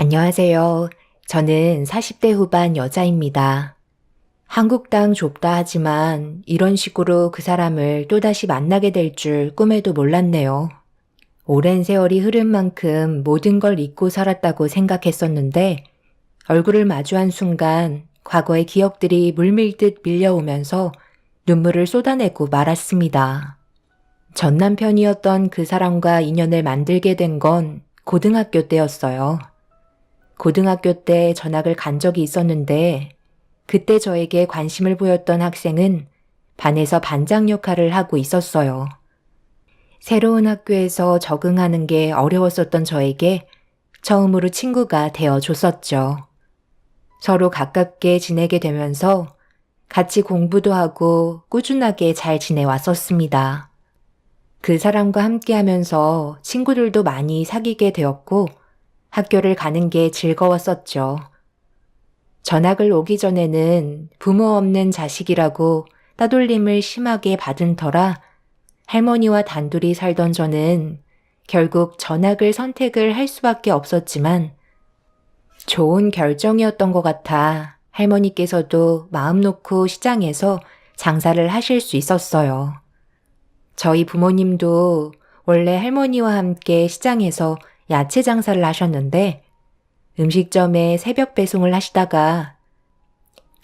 안녕하세요. 저는 40대 후반 여자입니다. 한국 땅 좁다 하지만 이런 식으로 그 사람을 또다시 만나게 될 줄 꿈에도 몰랐네요. 오랜 세월이 흐른 만큼 모든 걸 잊고 살았다고 생각했었는데 얼굴을 마주한 순간 과거의 기억들이 물밀듯 밀려오면서 눈물을 쏟아내고 말았습니다. 전 남편이었던 그 사람과 인연을 만들게 된 건 고등학교 때였어요. 고등학교 때 전학을 간 적이 있었는데 그때 저에게 관심을 보였던 학생은 반에서 반장 역할을 하고 있었어요. 새로운 학교에서 적응하는 게 어려웠었던 저에게 처음으로 친구가 되어줬었죠. 서로 가깝게 지내게 되면서 같이 공부도 하고 꾸준하게 잘 지내왔었습니다. 그 사람과 함께 하면서 친구들도 많이 사귀게 되었고 학교를 가는 게 즐거웠었죠. 전학을 오기 전에는 부모 없는 자식이라고 따돌림을 심하게 받은 터라 할머니와 단둘이 살던 저는 결국 전학을 선택을 할 수밖에 없었지만 좋은 결정이었던 것 같아 할머니께서도 마음 놓고 시장에서 장사를 하실 수 있었어요. 저희 부모님도 원래 할머니와 함께 시장에서 야채 장사를 하셨는데 음식점에 새벽 배송을 하시다가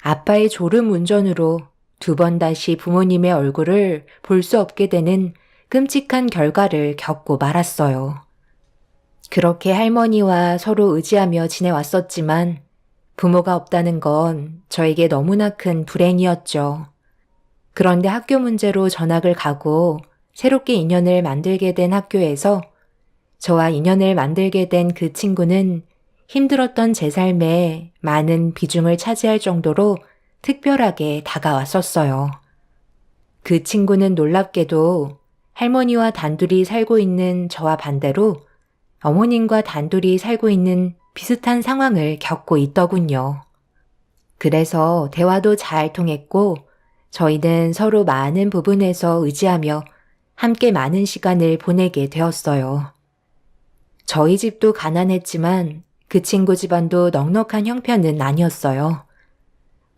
아빠의 졸음 운전으로 2번 다시 부모님의 얼굴을 볼 수 없게 되는 끔찍한 결과를 겪고 말았어요. 그렇게 할머니와 서로 의지하며 지내왔었지만 부모가 없다는 건 저에게 너무나 큰 불행이었죠. 그런데 학교 문제로 전학을 가고 새롭게 인연을 만들게 된 학교에서 저와 인연을 만들게 된 그 친구는 힘들었던 제 삶에 많은 비중을 차지할 정도로 특별하게 다가왔었어요. 그 친구는 놀랍게도 할머니와 단둘이 살고 있는 저와 반대로 어머님과 단둘이 살고 있는 비슷한 상황을 겪고 있더군요. 그래서 대화도 잘 통했고 저희는 서로 많은 부분에서 의지하며 함께 많은 시간을 보내게 되었어요. 저희 집도 가난했지만 그 친구 집안도 넉넉한 형편은 아니었어요.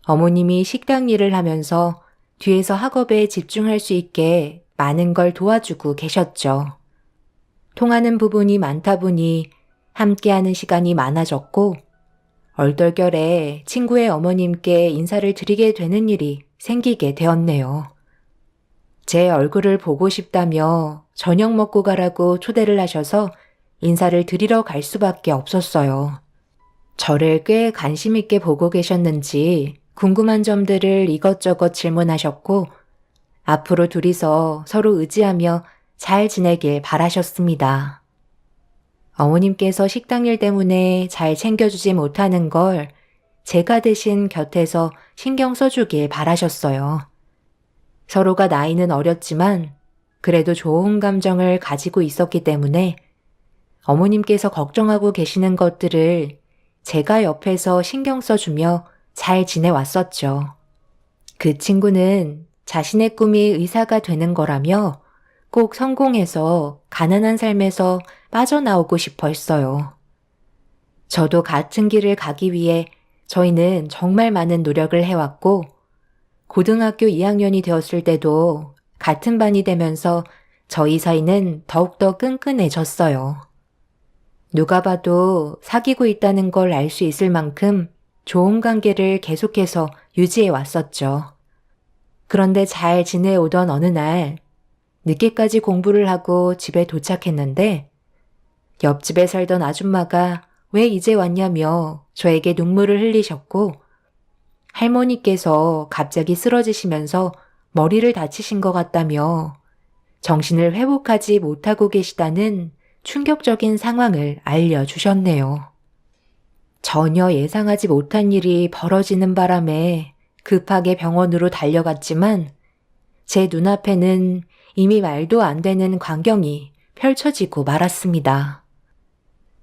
어머님이 식당 일을 하면서 뒤에서 학업에 집중할 수 있게 많은 걸 도와주고 계셨죠. 통하는 부분이 많다 보니 함께하는 시간이 많아졌고 얼떨결에 친구의 어머님께 인사를 드리게 되는 일이 생기게 되었네요. 제 얼굴을 보고 싶다며 저녁 먹고 가라고 초대를 하셔서 인사를 드리러 갈 수밖에 없었어요. 저를 꽤 관심 있게 보고 계셨는지 궁금한 점들을 이것저것 질문하셨고 앞으로 둘이서 서로 의지하며 잘 지내길 바라셨습니다. 어머님께서 식당 일 때문에 잘 챙겨주지 못하는 걸 제가 대신 곁에서 신경 써주길 바라셨어요. 서로가 나이는 어렸지만 그래도 좋은 감정을 가지고 있었기 때문에 어머님께서 걱정하고 계시는 것들을 제가 옆에서 신경 써주며 잘 지내왔었죠. 그 친구는 자신의 꿈이 의사가 되는 거라며 꼭 성공해서 가난한 삶에서 빠져나오고 싶어 했어요. 저도 같은 길을 가기 위해 저희는 정말 많은 노력을 해왔고 고등학교 2학년이 되었을 때도 같은 반이 되면서 저희 사이는 더욱더 끈끈해졌어요. 누가 봐도 사귀고 있다는 걸 알 수 있을 만큼 좋은 관계를 계속해서 유지해 왔었죠. 그런데 잘 지내오던 어느 날 늦게까지 공부를 하고 집에 도착했는데 옆집에 살던 아줌마가 왜 이제 왔냐며 저에게 눈물을 흘리셨고 할머니께서 갑자기 쓰러지시면서 머리를 다치신 것 같다며 정신을 회복하지 못하고 계시다는 충격적인 상황을 알려주셨네요. 전혀 예상하지 못한 일이 벌어지는 바람에 급하게 병원으로 달려갔지만 제 눈앞에는 이미 말도 안 되는 광경이 펼쳐지고 말았습니다.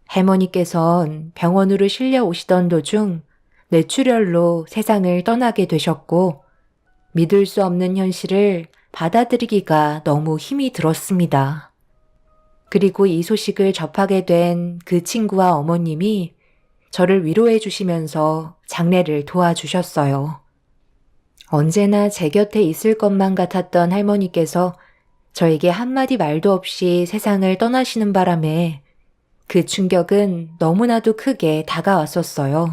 할머니께선 병원으로 실려오시던 도중 뇌출혈로 세상을 떠나게 되셨고 믿을 수 없는 현실을 받아들이기가 너무 힘이 들었습니다. 그리고 이 소식을 접하게 된 그 친구와 어머님이 저를 위로해 주시면서 장례를 도와주셨어요. 언제나 제 곁에 있을 것만 같았던 할머니께서 저에게 한마디 말도 없이 세상을 떠나시는 바람에 그 충격은 너무나도 크게 다가왔었어요.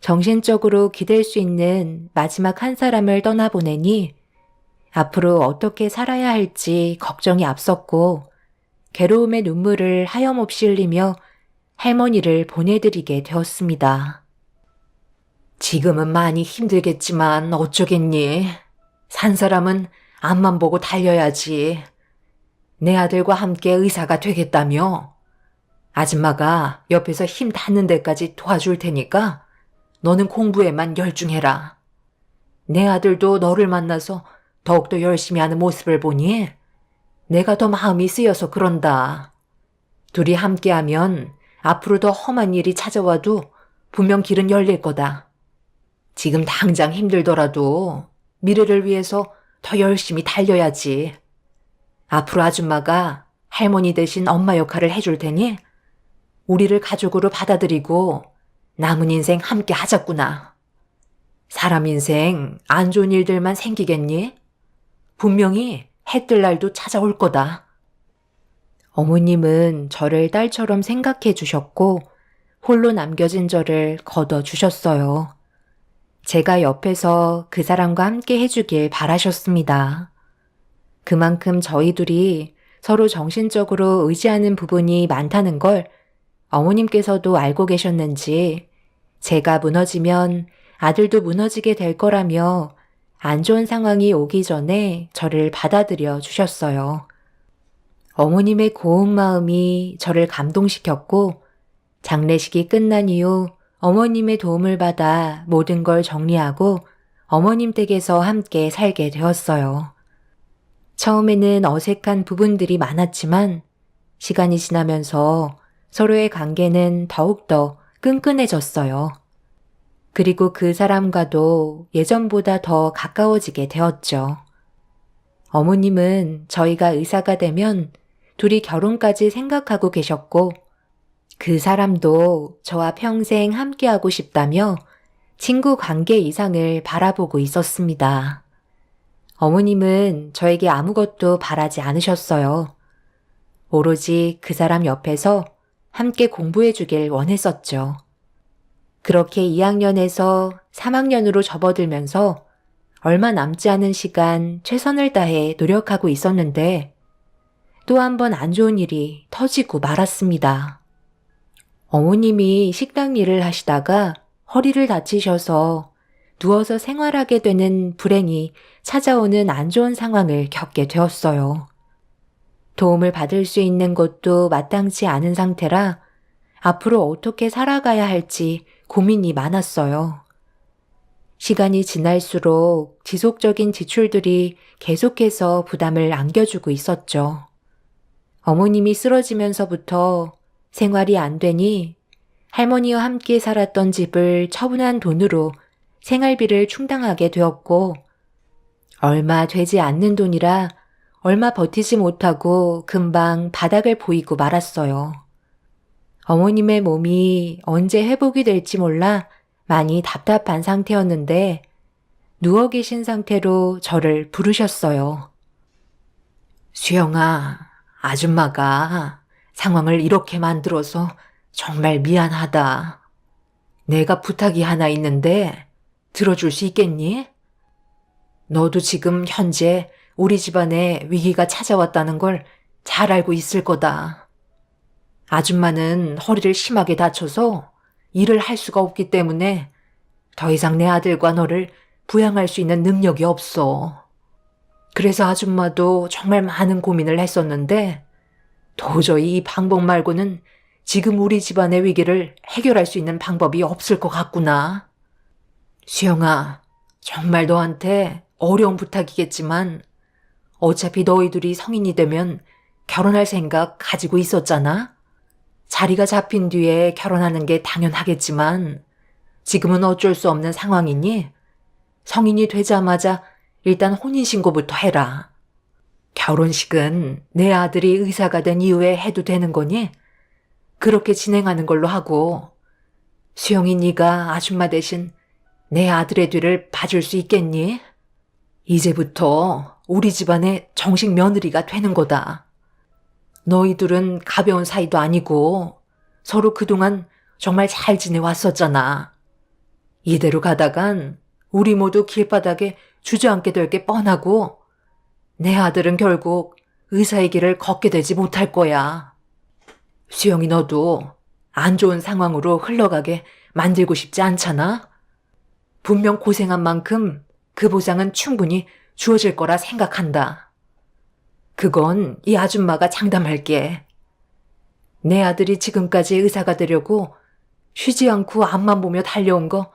정신적으로 기댈 수 있는 마지막 한 사람을 떠나보내니 앞으로 어떻게 살아야 할지 걱정이 앞섰고 괴로움의 눈물을 하염없이 흘리며 할머니를 보내드리게 되었습니다. 지금은 많이 힘들겠지만 어쩌겠니? 산 사람은 앞만 보고 달려야지. 내 아들과 함께 의사가 되겠다며? 아줌마가 옆에서 힘 닿는 데까지 도와줄 테니까 너는 공부에만 열중해라. 내 아들도 너를 만나서 더욱더 열심히 하는 모습을 보니 내가 더 마음이 쓰여서 그런다. 둘이 함께하면 앞으로 더 험한 일이 찾아와도 분명 길은 열릴 거다. 지금 당장 힘들더라도 미래를 위해서 더 열심히 달려야지. 앞으로 아줌마가 할머니 대신 엄마 역할을 해줄 테니 우리를 가족으로 받아들이고 남은 인생 함께 하자꾸나. 사람 인생 안 좋은 일들만 생기겠니? 분명히 해 뜰 날도 찾아올 거다. 어머님은 저를 딸처럼 생각해 주셨고 홀로 남겨진 저를 걷어 주셨어요. 제가 옆에서 그 사람과 함께 해주길 바라셨습니다. 그만큼 저희 둘이 서로 정신적으로 의지하는 부분이 많다는 걸 어머님께서도 알고 계셨는지 제가 무너지면 아들도 무너지게 될 거라며 안 좋은 상황이 오기 전에 저를 받아들여 주셨어요. 어머님의 고운 마음이 저를 감동시켰고 장례식이 끝난 이후 어머님의 도움을 받아 모든 걸 정리하고 어머님 댁에서 함께 살게 되었어요. 처음에는 어색한 부분들이 많았지만 시간이 지나면서 서로의 관계는 더욱더 끈끈해졌어요. 그리고 그 사람과도 예전보다 더 가까워지게 되었죠. 어머님은 저희가 의사가 되면 둘이 결혼까지 생각하고 계셨고 그 사람도 저와 평생 함께하고 싶다며 친구 관계 이상을 바라보고 있었습니다. 어머님은 저에게 아무것도 바라지 않으셨어요. 오로지 그 사람 옆에서 함께 공부해 주길 원했었죠. 그렇게 2학년에서 3학년으로 접어들면서 얼마 남지 않은 시간 최선을 다해 노력하고 있었는데 또 한 번 안 좋은 일이 터지고 말았습니다. 어머님이 식당 일을 하시다가 허리를 다치셔서 누워서 생활하게 되는 불행이 찾아오는 안 좋은 상황을 겪게 되었어요. 도움을 받을 수 있는 곳도 마땅치 않은 상태라 앞으로 어떻게 살아가야 할지 고민이 많았어요. 시간이 지날수록 지속적인 지출들이 계속해서 부담을 안겨주고 있었죠. 어머님이 쓰러지면서부터 생활이 안 되니 할머니와 함께 살았던 집을 처분한 돈으로 생활비를 충당하게 되었고 얼마 되지 않는 돈이라 얼마 버티지 못하고 금방 바닥을 보이고 말았어요. 어머님의 몸이 언제 회복이 될지 몰라 많이 답답한 상태였는데 누워 계신 상태로 저를 부르셨어요. 수영아, 아줌마가 상황을 이렇게 만들어서 정말 미안하다. 내가 부탁이 하나 있는데 들어줄 수 있겠니? 너도 지금 현재 우리 집안에 위기가 찾아왔다는 걸 잘 알고 있을 거다. 아줌마는 허리를 심하게 다쳐서 일을 할 수가 없기 때문에 더 이상 내 아들과 너를 부양할 수 있는 능력이 없어. 그래서 아줌마도 정말 많은 고민을 했었는데 도저히 이 방법 말고는 지금 우리 집안의 위기를 해결할 수 있는 방법이 없을 것 같구나. 수영아, 정말 너한테 어려운 부탁이겠지만 어차피 너희들이 성인이 되면 결혼할 생각 가지고 있었잖아? 자리가 잡힌 뒤에 결혼하는 게 당연하겠지만 지금은 어쩔 수 없는 상황이니 성인이 되자마자 일단 혼인신고부터 해라. 결혼식은 내 아들이 의사가 된 이후에 해도 되는 거니? 그렇게 진행하는 걸로 하고 수영이 네가 아줌마 대신 내 아들의 뒤를 봐줄 수 있겠니? 이제부터 우리 집안의 정식 며느리가 되는 거다. 너희들은 가벼운 사이도 아니고 서로 그동안 정말 잘 지내왔었잖아. 이대로 가다간 우리 모두 길바닥에 주저앉게 될 게 뻔하고 내 아들은 결국 의사의 길을 걷게 되지 못할 거야. 수영이 너도 안 좋은 상황으로 흘러가게 만들고 싶지 않잖아? 분명 고생한 만큼 그 보상은 충분히 주어질 거라 생각한다. 그건 이 아줌마가 장담할게. 내 아들이 지금까지 의사가 되려고 쉬지 않고 앞만 보며 달려온 거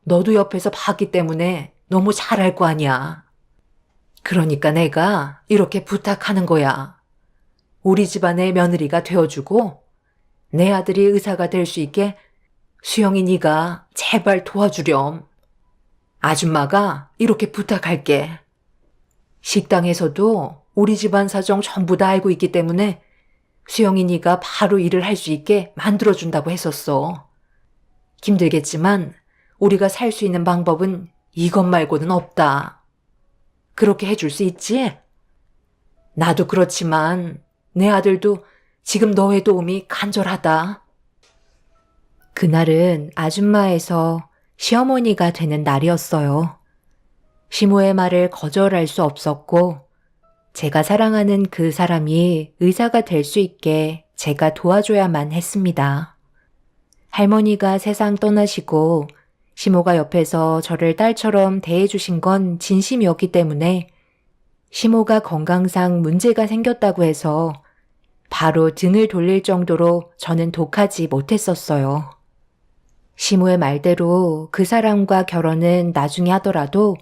너도 옆에서 봤기 때문에 너무 잘할 거 아니야. 그러니까 내가 이렇게 부탁하는 거야. 우리 집안의 며느리가 되어주고 내 아들이 의사가 될 수 있게 수영이 네가 제발 도와주렴. 아줌마가 이렇게 부탁할게. 식당에서도 우리 집안 사정 전부 다 알고 있기 때문에 수영이 네가 바로 일을 할 수 있게 만들어준다고 했었어. 힘들겠지만 우리가 살 수 있는 방법은 이것 말고는 없다. 그렇게 해줄 수 있지? 나도 그렇지만 내 아들도 지금 너의 도움이 간절하다. 그날은 아줌마에서 시어머니가 되는 날이었어요. 시모의 말을 거절할 수 없었고 제가 사랑하는 그 사람이 의사가 될 수 있게 제가 도와줘야만 했습니다. 할머니가 세상 떠나시고 시모가 옆에서 저를 딸처럼 대해주신 건 진심이었기 때문에 시모가 건강상 문제가 생겼다고 해서 바로 등을 돌릴 정도로 저는 독하지 못했었어요. 시모의 말대로 그 사람과 결혼은 나중에 하더라도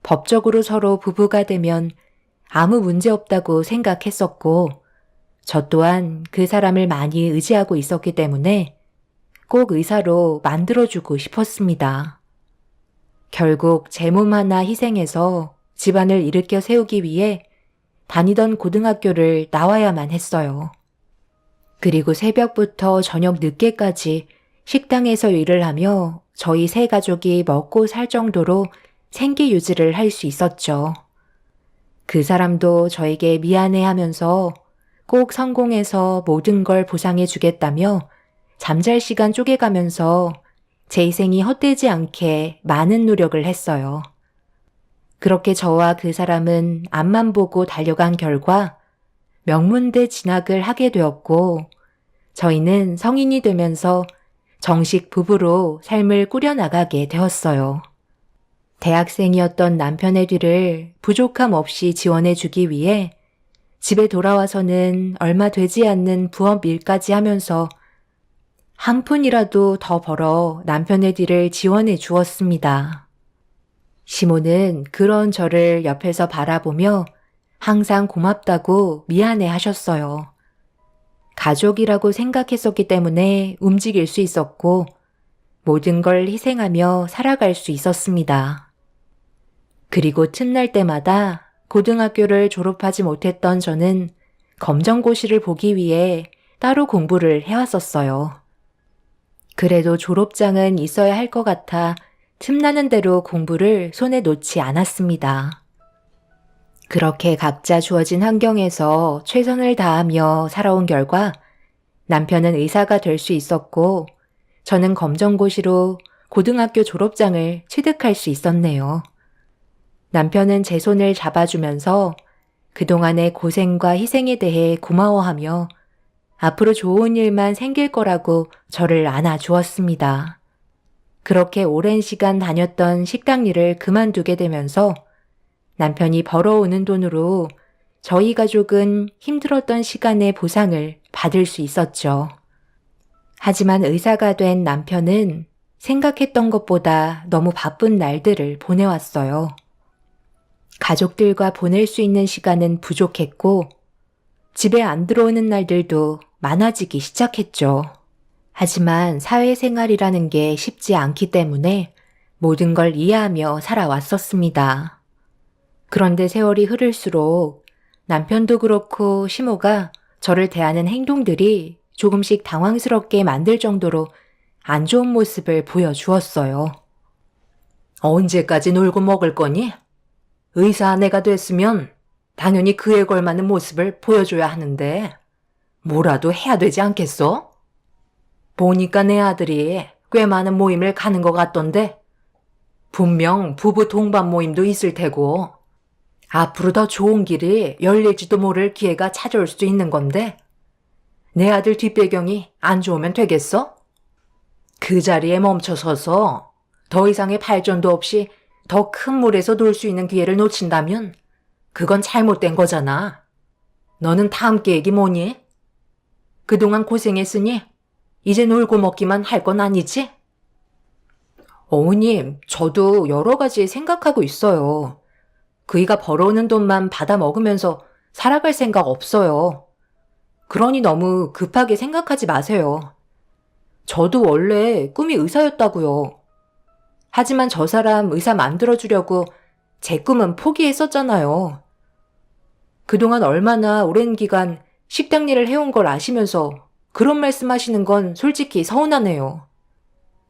법적으로 서로 부부가 되면 아무 문제 없다고 생각했었고 저 또한 그 사람을 많이 의지하고 있었기 때문에 꼭 의사로 만들어주고 싶었습니다. 결국 제 몸 하나 희생해서 집안을 일으켜 세우기 위해 다니던 고등학교를 나와야만 했어요. 그리고 새벽부터 저녁 늦게까지 식당에서 일을 하며 저희 세 가족이 먹고 살 정도로 생계 유지를 할 수 있었죠. 그 사람도 저에게 미안해하면서 꼭 성공해서 모든 걸 보상해 주겠다며 잠잘 시간 쪼개가면서 제 희생이 헛되지 않게 많은 노력을 했어요. 그렇게 저와 그 사람은 앞만 보고 달려간 결과 명문대 진학을 하게 되었고 저희는 성인이 되면서 정식 부부로 삶을 꾸려나가게 되었어요. 대학생이었던 남편의 뒤를 부족함 없이 지원해주기 위해 집에 돌아와서는 얼마 되지 않는 부업 일까지 하면서 한 푼이라도 더 벌어 남편의 뒤를 지원해 주었습니다. 시모는 그런 저를 옆에서 바라보며 항상 고맙다고 미안해 하셨어요. 가족이라고 생각했었기 때문에 움직일 수 있었고 모든 걸 희생하며 살아갈 수 있었습니다. 그리고 틈날 때마다 고등학교를 졸업하지 못했던 저는 검정고시를 보기 위해 따로 공부를 해왔었어요. 그래도 졸업장은 있어야 할 것 같아 틈나는 대로 공부를 손에 놓지 않았습니다. 그렇게 각자 주어진 환경에서 최선을 다하며 살아온 결과 남편은 의사가 될 수 있었고 저는 검정고시로 고등학교 졸업장을 취득할 수 있었네요. 남편은 제 손을 잡아주면서 그동안의 고생과 희생에 대해 고마워하며 앞으로 좋은 일만 생길 거라고 저를 안아주었습니다. 그렇게 오랜 시간 다녔던 식당 일을 그만두게 되면서 남편이 벌어오는 돈으로 저희 가족은 힘들었던 시간의 보상을 받을 수 있었죠. 하지만 의사가 된 남편은 생각했던 것보다 너무 바쁜 날들을 보내왔어요. 가족들과 보낼 수 있는 시간은 부족했고 집에 안 들어오는 날들도 많아지기 시작했죠. 하지만 사회생활이라는 게 쉽지 않기 때문에 모든 걸 이해하며 살아왔었습니다. 그런데 세월이 흐를수록 남편도 그렇고 시모가 저를 대하는 행동들이 조금씩 당황스럽게 만들 정도로 안 좋은 모습을 보여주었어요. 언제까지 놀고 먹을 거니? 의사 아내가 됐으면 당연히 그에 걸맞는 모습을 보여줘야 하는데 뭐라도 해야 되지 않겠어? 보니까 내 아들이 꽤 많은 모임을 가는 것 같던데 분명 부부 동반 모임도 있을 테고 앞으로 더 좋은 길이 열릴지도 모를 기회가 찾아올 수도 있는 건데 내 아들 뒷배경이 안 좋으면 되겠어? 그 자리에 멈춰서서 더 이상의 발전도 없이 더 큰 물에서 놀 수 있는 기회를 놓친다면 그건 잘못된 거잖아. 너는 다음 계획이 뭐니? 그동안 고생했으니 이제 놀고 먹기만 할 건 아니지? 어머님, 저도 여러 가지 생각하고 있어요. 그이가 벌어오는 돈만 받아 먹으면서 살아갈 생각 없어요. 그러니 너무 급하게 생각하지 마세요. 저도 원래 꿈이 의사였다고요. 하지만 저 사람 의사 만들어주려고 제 꿈은 포기했었잖아요. 그동안 얼마나 오랜 기간 식당 일을 해온 걸 아시면서 그런 말씀하시는 건 솔직히 서운하네요.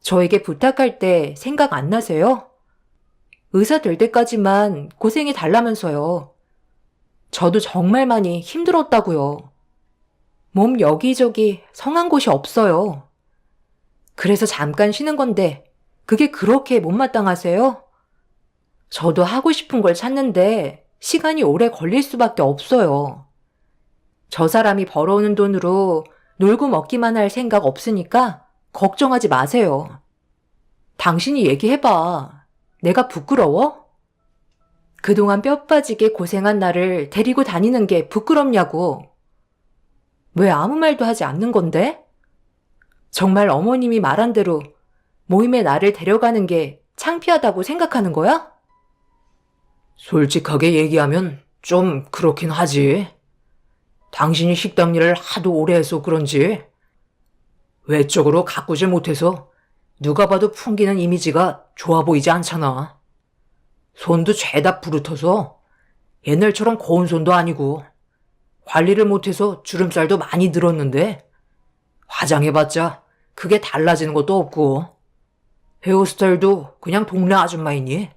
저에게 부탁할 때 생각 안 나세요? 의사 될 때까지만 고생해 달라면서요. 저도 정말 많이 힘들었다고요. 몸 여기저기 성한 곳이 없어요. 그래서 잠깐 쉬는 건데 그게 그렇게 못마땅하세요? 저도 하고 싶은 걸 찾는데 시간이 오래 걸릴 수밖에 없어요. 저 사람이 벌어오는 돈으로 놀고 먹기만 할 생각 없으니까 걱정하지 마세요. 당신이 얘기해봐. 내가 부끄러워? 그동안 뼈 빠지게 고생한 나를 데리고 다니는 게 부끄럽냐고. 왜 아무 말도 하지 않는 건데? 정말 어머님이 말한 대로 모임에 나를 데려가는 게 창피하다고 생각하는 거야? 솔직하게 얘기하면 좀 그렇긴 하지. 당신이 식당 일을 하도 오래 해서 그런지 외적으로 가꾸질 못해서 누가 봐도 풍기는 이미지가 좋아 보이지 않잖아. 손도 죄다 부르터서 옛날처럼 고운 손도 아니고 관리를 못해서 주름살도 많이 늘었는데 화장해봤자 그게 달라지는 것도 없고 헤어스타일도 그냥 동네 아줌마이니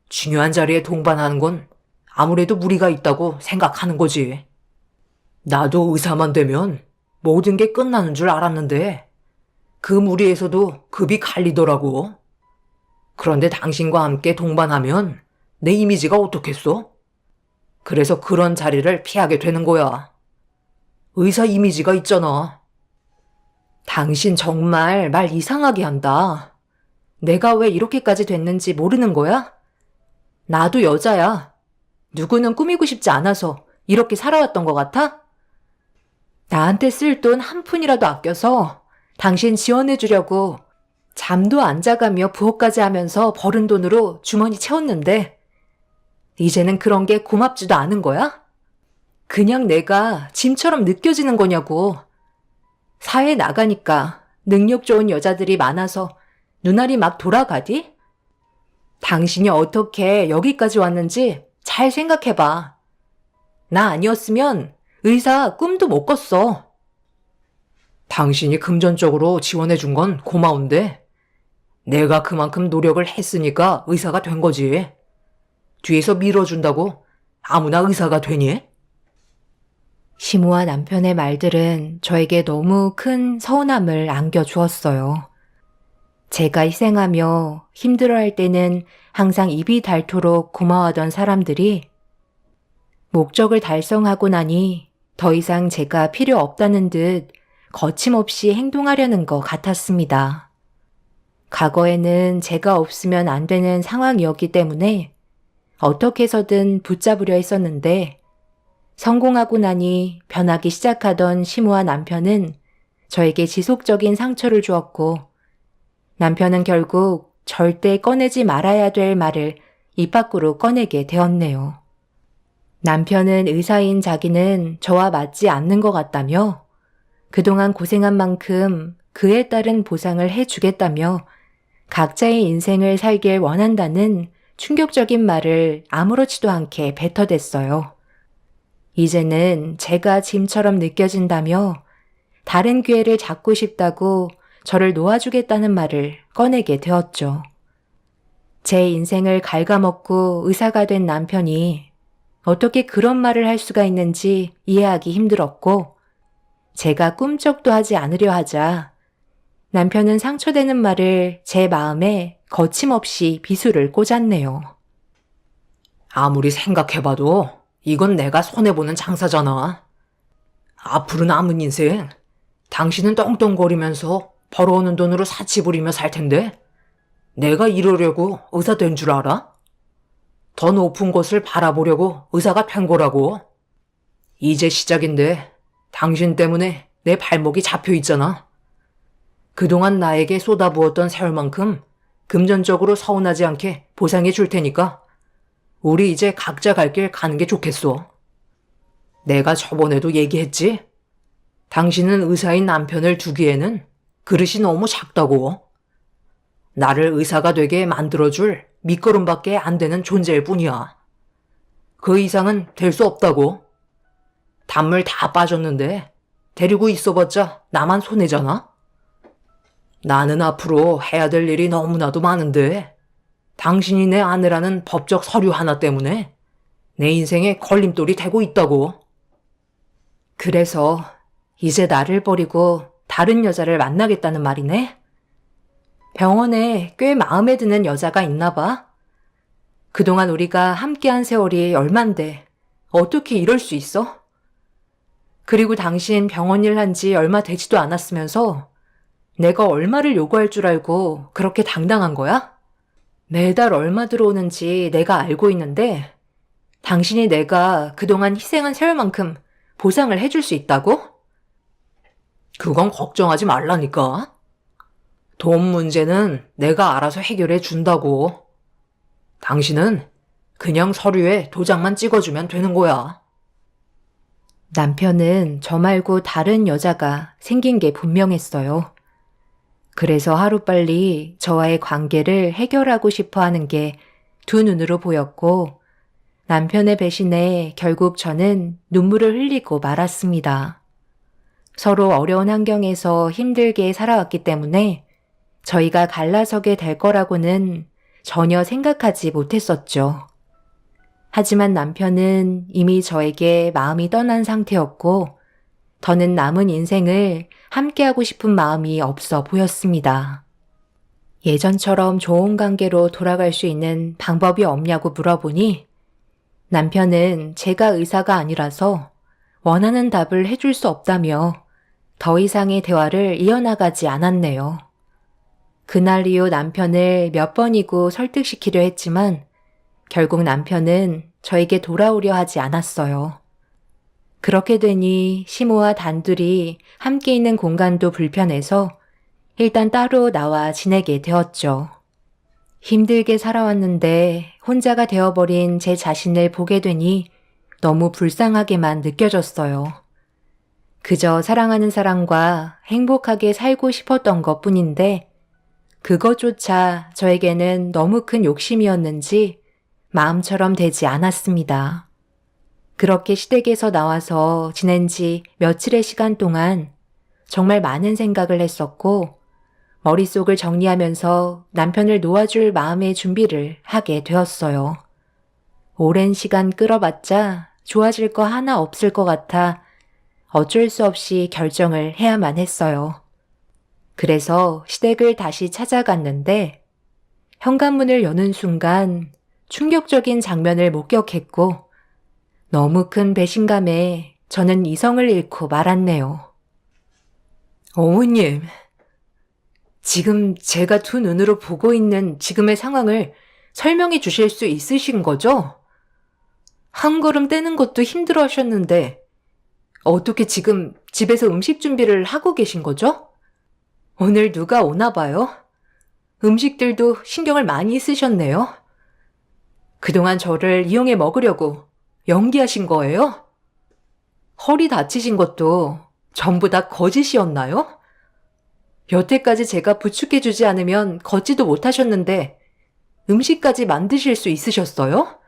중요한 자리에 동반하는 건 아무래도 무리가 있다고 생각하는 거지. 나도 의사만 되면 모든 게 끝나는 줄 알았는데 그 무리에서도 급이 갈리더라고. 그런데 당신과 함께 동반하면 내 이미지가 어떻겠어? 그래서 그런 자리를 피하게 되는 거야. 의사 이미지가 있잖아. 당신 정말 말 이상하게 한다. 내가 왜 이렇게까지 됐는지 모르는 거야? 나도 여자야. 누구는 꾸미고 싶지 않아서 이렇게 살아왔던 것 같아? 나한테 쓸 돈 한 푼이라도 아껴서 당신 지원해주려고 잠도 안 자가며 부업까지 하면서 벌은 돈으로 주머니 채웠는데 이제는 그런 게 고맙지도 않은 거야? 그냥 내가 짐처럼 느껴지는 거냐고. 사회에 나가니까 능력 좋은 여자들이 많아서 눈알이 막 돌아가디? 당신이 어떻게 여기까지 왔는지 잘 생각해봐. 나 아니었으면 의사 꿈도 못 꿨어. 당신이 금전적으로 지원해준 건 고마운데 내가 그만큼 노력을 했으니까 의사가 된 거지. 뒤에서 밀어준다고 아무나 의사가 되니? 시무와 남편의 말들은 저에게 너무 큰 서운함을 안겨주었어요. 제가 희생하며 힘들어할 때는 항상 입이 닳도록 고마워하던 사람들이 목적을 달성하고 나니 더 이상 제가 필요 없다는 듯 거침없이 행동하려는 것 같았습니다. 과거에는 제가 없으면 안 되는 상황이었기 때문에 어떻게 해서든 붙잡으려 했었는데 성공하고 나니 변하기 시작하던 시무와 남편은 저에게 지속적인 상처를 주었고 남편은 결국 절대 꺼내지 말아야 될 말을 입 밖으로 꺼내게 되었네요. 남편은 의사인 자기는 저와 맞지 않는 것 같다며 그동안 고생한 만큼 그에 따른 보상을 해주겠다며 각자의 인생을 살길 원한다는 충격적인 말을 아무렇지도 않게 뱉어댔어요. 이제는 제가 짐처럼 느껴진다며 다른 기회를 잡고 싶다고 저를 놓아주겠다는 말을 꺼내게 되었죠. 제 인생을 갉아먹고 의사가 된 남편이 어떻게 그런 말을 할 수가 있는지 이해하기 힘들었고, 제가 꿈쩍도 하지 않으려 하자 남편은 상처되는 말을 제 마음에 거침없이 비수를 꽂았네요. 아무리 생각해봐도 이건 내가 손해보는 장사잖아. 앞으로 남은 인생 당신은 떵떵거리면서 벌어오는 돈으로 사치 부리며 살 텐데 내가 이러려고 의사 된 줄 알아? 더 높은 곳을 바라보려고 의사가 된 거라고. 이제 시작인데 당신 때문에 내 발목이 잡혀 있잖아. 그동안 나에게 쏟아부었던 세월만큼 금전적으로 서운하지 않게 보상해 줄 테니까 우리 이제 각자 갈 길 가는 게 좋겠어. 내가 저번에도 얘기했지? 당신은 의사인 남편을 두기에는 그릇이 너무 작다고. 나를 의사가 되게 만들어줄 밑거름밖에 안 되는 존재일 뿐이야. 그 이상은 될 수 없다고. 단물 다 빠졌는데 데리고 있어봤자 나만 손해잖아? 나는 앞으로 해야 될 일이 너무나도 많은데 당신이 내 아내라는 법적 서류 하나 때문에 내 인생에 걸림돌이 되고 있다고. 그래서 이제 나를 버리고 다른 여자를 만나겠다는 말이네? 병원에 꽤 마음에 드는 여자가 있나 봐. 그동안 우리가 함께한 세월이 얼만데 어떻게 이럴 수 있어? 그리고 당신 병원 일 한 지 얼마 되지도 않았으면서 내가 얼마를 요구할 줄 알고 그렇게 당당한 거야? 매달 얼마 들어오는지 내가 알고 있는데 당신이 내가 그동안 희생한 세월만큼 보상을 해줄 수 있다고? 그건 걱정하지 말라니까. 돈 문제는 내가 알아서 해결해 준다고. 당신은 그냥 서류에 도장만 찍어주면 되는 거야. 남편은 저 말고 다른 여자가 생긴 게 분명했어요. 그래서 하루빨리 저와의 관계를 해결하고 싶어 하는 게 두 눈으로 보였고, 남편의 배신에 결국 저는 눈물을 흘리고 말았습니다. 서로 어려운 환경에서 힘들게 살아왔기 때문에 저희가 갈라서게 될 거라고는 전혀 생각하지 못했었죠. 하지만 남편은 이미 저에게 마음이 떠난 상태였고, 더는 남은 인생을 함께하고 싶은 마음이 없어 보였습니다. 예전처럼 좋은 관계로 돌아갈 수 있는 방법이 없냐고 물어보니 남편은 제가 의사가 아니라서 원하는 답을 해줄 수 없다며 더 이상의 대화를 이어나가지 않았네요. 그날 이후 남편을 몇 번이고 설득시키려 했지만 결국 남편은 저에게 돌아오려 하지 않았어요. 그렇게 되니 시모와 단둘이 함께 있는 공간도 불편해서 일단 따로 나와 지내게 되었죠. 힘들게 살아왔는데 혼자가 되어버린 제 자신을 보게 되니 너무 불쌍하게만 느껴졌어요. 그저 사랑하는 사람과 행복하게 살고 싶었던 것 뿐인데 그것조차 저에게는 너무 큰 욕심이었는지 마음처럼 되지 않았습니다. 그렇게 시댁에서 나와서 지낸 지 며칠의 시간 동안 정말 많은 생각을 했었고 머릿속을 정리하면서 남편을 놓아줄 마음의 준비를 하게 되었어요. 오랜 시간 끌어봤자 좋아질 거 하나 없을 것 같아 어쩔 수 없이 결정을 해야만 했어요. 그래서 시댁을 다시 찾아갔는데 현관문을 여는 순간 충격적인 장면을 목격했고 너무 큰 배신감에 저는 이성을 잃고 말았네요. 어머님, 지금 제가 두 눈으로 보고 있는 지금의 상황을 설명해 주실 수 있으신 거죠? 한 걸음 떼는 것도 힘들어 하셨는데 어떻게 지금 집에서 음식 준비를 하고 계신 거죠? 오늘 누가 오나 봐요? 음식들도 신경을 많이 쓰셨네요. 그동안 저를 이용해 먹으려고 연기하신 거예요? 허리 다치신 것도 전부 다 거짓이었나요? 여태까지 제가 부축해주지 않으면 걷지도 못하셨는데 음식까지 만드실 수 있으셨어요?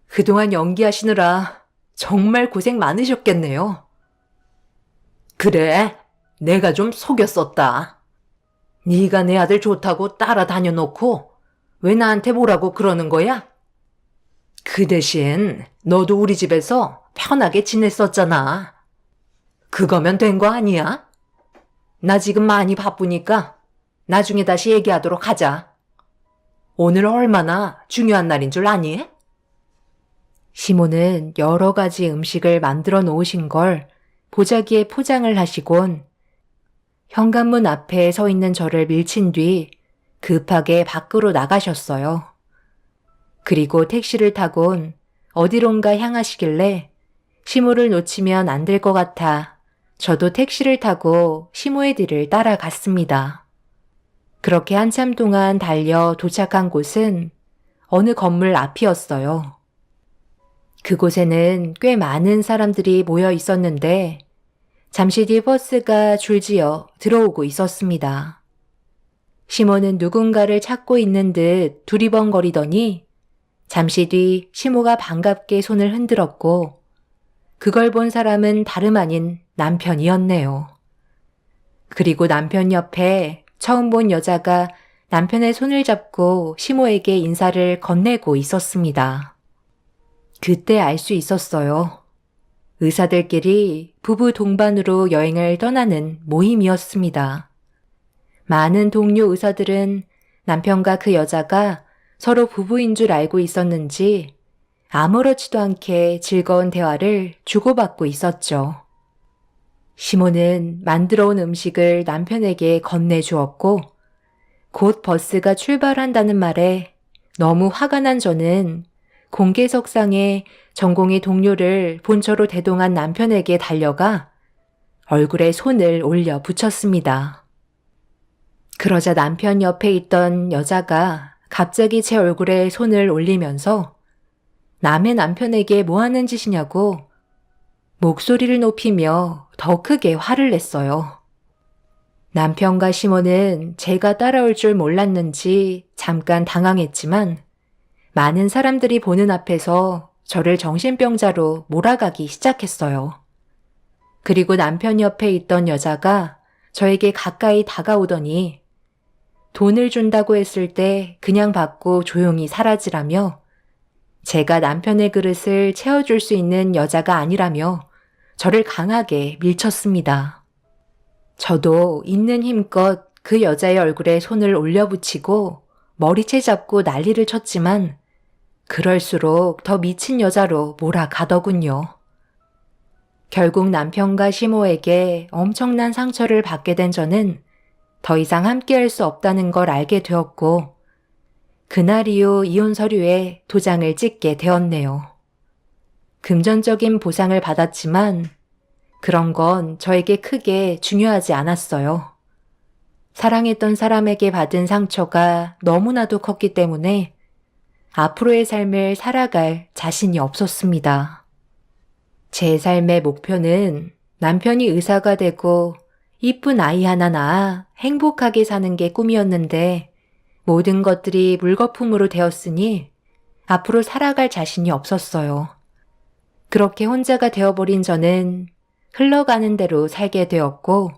그동안 연기하시느라 정말 고생 많으셨겠네요. 그래, 내가 좀 속였었다. 네가 내 아들 좋다고 따라다녀 놓고 왜 나한테 뭐라고 그러는 거야? 그 대신 너도 우리 집에서 편하게 지냈었잖아. 그거면 된 거 아니야? 나 지금 많이 바쁘니까 나중에 다시 얘기하도록 하자. 오늘 얼마나 중요한 날인 줄 아니? 시모는 여러 가지 음식을 만들어 놓으신 걸 보자기에 포장을 하시곤 현관문 앞에 서 있는 저를 밀친 뒤 급하게 밖으로 나가셨어요. 그리고 택시를 타곤 어디론가 향하시길래 시모를 놓치면 안 될 것 같아 저도 택시를 타고 시모의 뒤를 따라갔습니다. 그렇게 한참 동안 달려 도착한 곳은 어느 건물 앞이었어요. 그곳에는 꽤 많은 사람들이 모여 있었는데 잠시 뒤 버스가 줄지어 들어오고 있었습니다. 시모는 누군가를 찾고 있는 듯 두리번거리더니 잠시 뒤 시모가 반갑게 손을 흔들었고 그걸 본 사람은 다름 아닌 남편이었네요. 그리고 남편 옆에 처음 본 여자가 남편의 손을 잡고 시모에게 인사를 건네고 있었습니다. 그때 알 수 있었어요. 의사들끼리 부부 동반으로 여행을 떠나는 모임이었습니다. 많은 동료 의사들은 남편과 그 여자가 서로 부부인 줄 알고 있었는지 아무렇지도 않게 즐거운 대화를 주고받고 있었죠. 시모는 만들어 온 음식을 남편에게 건네주었고 곧 버스가 출발한다는 말에 너무 화가 난 저는 공개석상에 전공의 동료를 본처로 대동한 남편에게 달려가 얼굴에 손을 올려 붙였습니다. 그러자 남편 옆에 있던 여자가 갑자기 제 얼굴에 손을 올리면서 남의 남편에게 뭐 하는 짓이냐고 목소리를 높이며 더 크게 화를 냈어요. 남편과 시모는 제가 따라올 줄 몰랐는지 잠깐 당황했지만 많은 사람들이 보는 앞에서 저를 정신병자로 몰아가기 시작했어요. 그리고 남편 옆에 있던 여자가 저에게 가까이 다가오더니 돈을 준다고 했을 때 그냥 받고 조용히 사라지라며 제가 남편의 그릇을 채워줄 수 있는 여자가 아니라며 저를 강하게 밀쳤습니다. 저도 있는 힘껏 그 여자의 얼굴에 손을 올려붙이고 머리채 잡고 난리를 쳤지만 그럴수록 더 미친 여자로 몰아가더군요. 결국 남편과 시모에게 엄청난 상처를 받게 된 저는 더 이상 함께할 수 없다는 걸 알게 되었고 그날 이후 이혼 서류에 도장을 찍게 되었네요. 금전적인 보상을 받았지만 그런 건 저에게 크게 중요하지 않았어요. 사랑했던 사람에게 받은 상처가 너무나도 컸기 때문에 앞으로의 삶을 살아갈 자신이 없었습니다. 제 삶의 목표는 남편이 의사가 되고 이쁜 아이 하나 낳아 행복하게 사는 게 꿈이었는데 모든 것들이 물거품으로 되었으니 앞으로 살아갈 자신이 없었어요. 그렇게 혼자가 되어버린 저는 흘러가는 대로 살게 되었고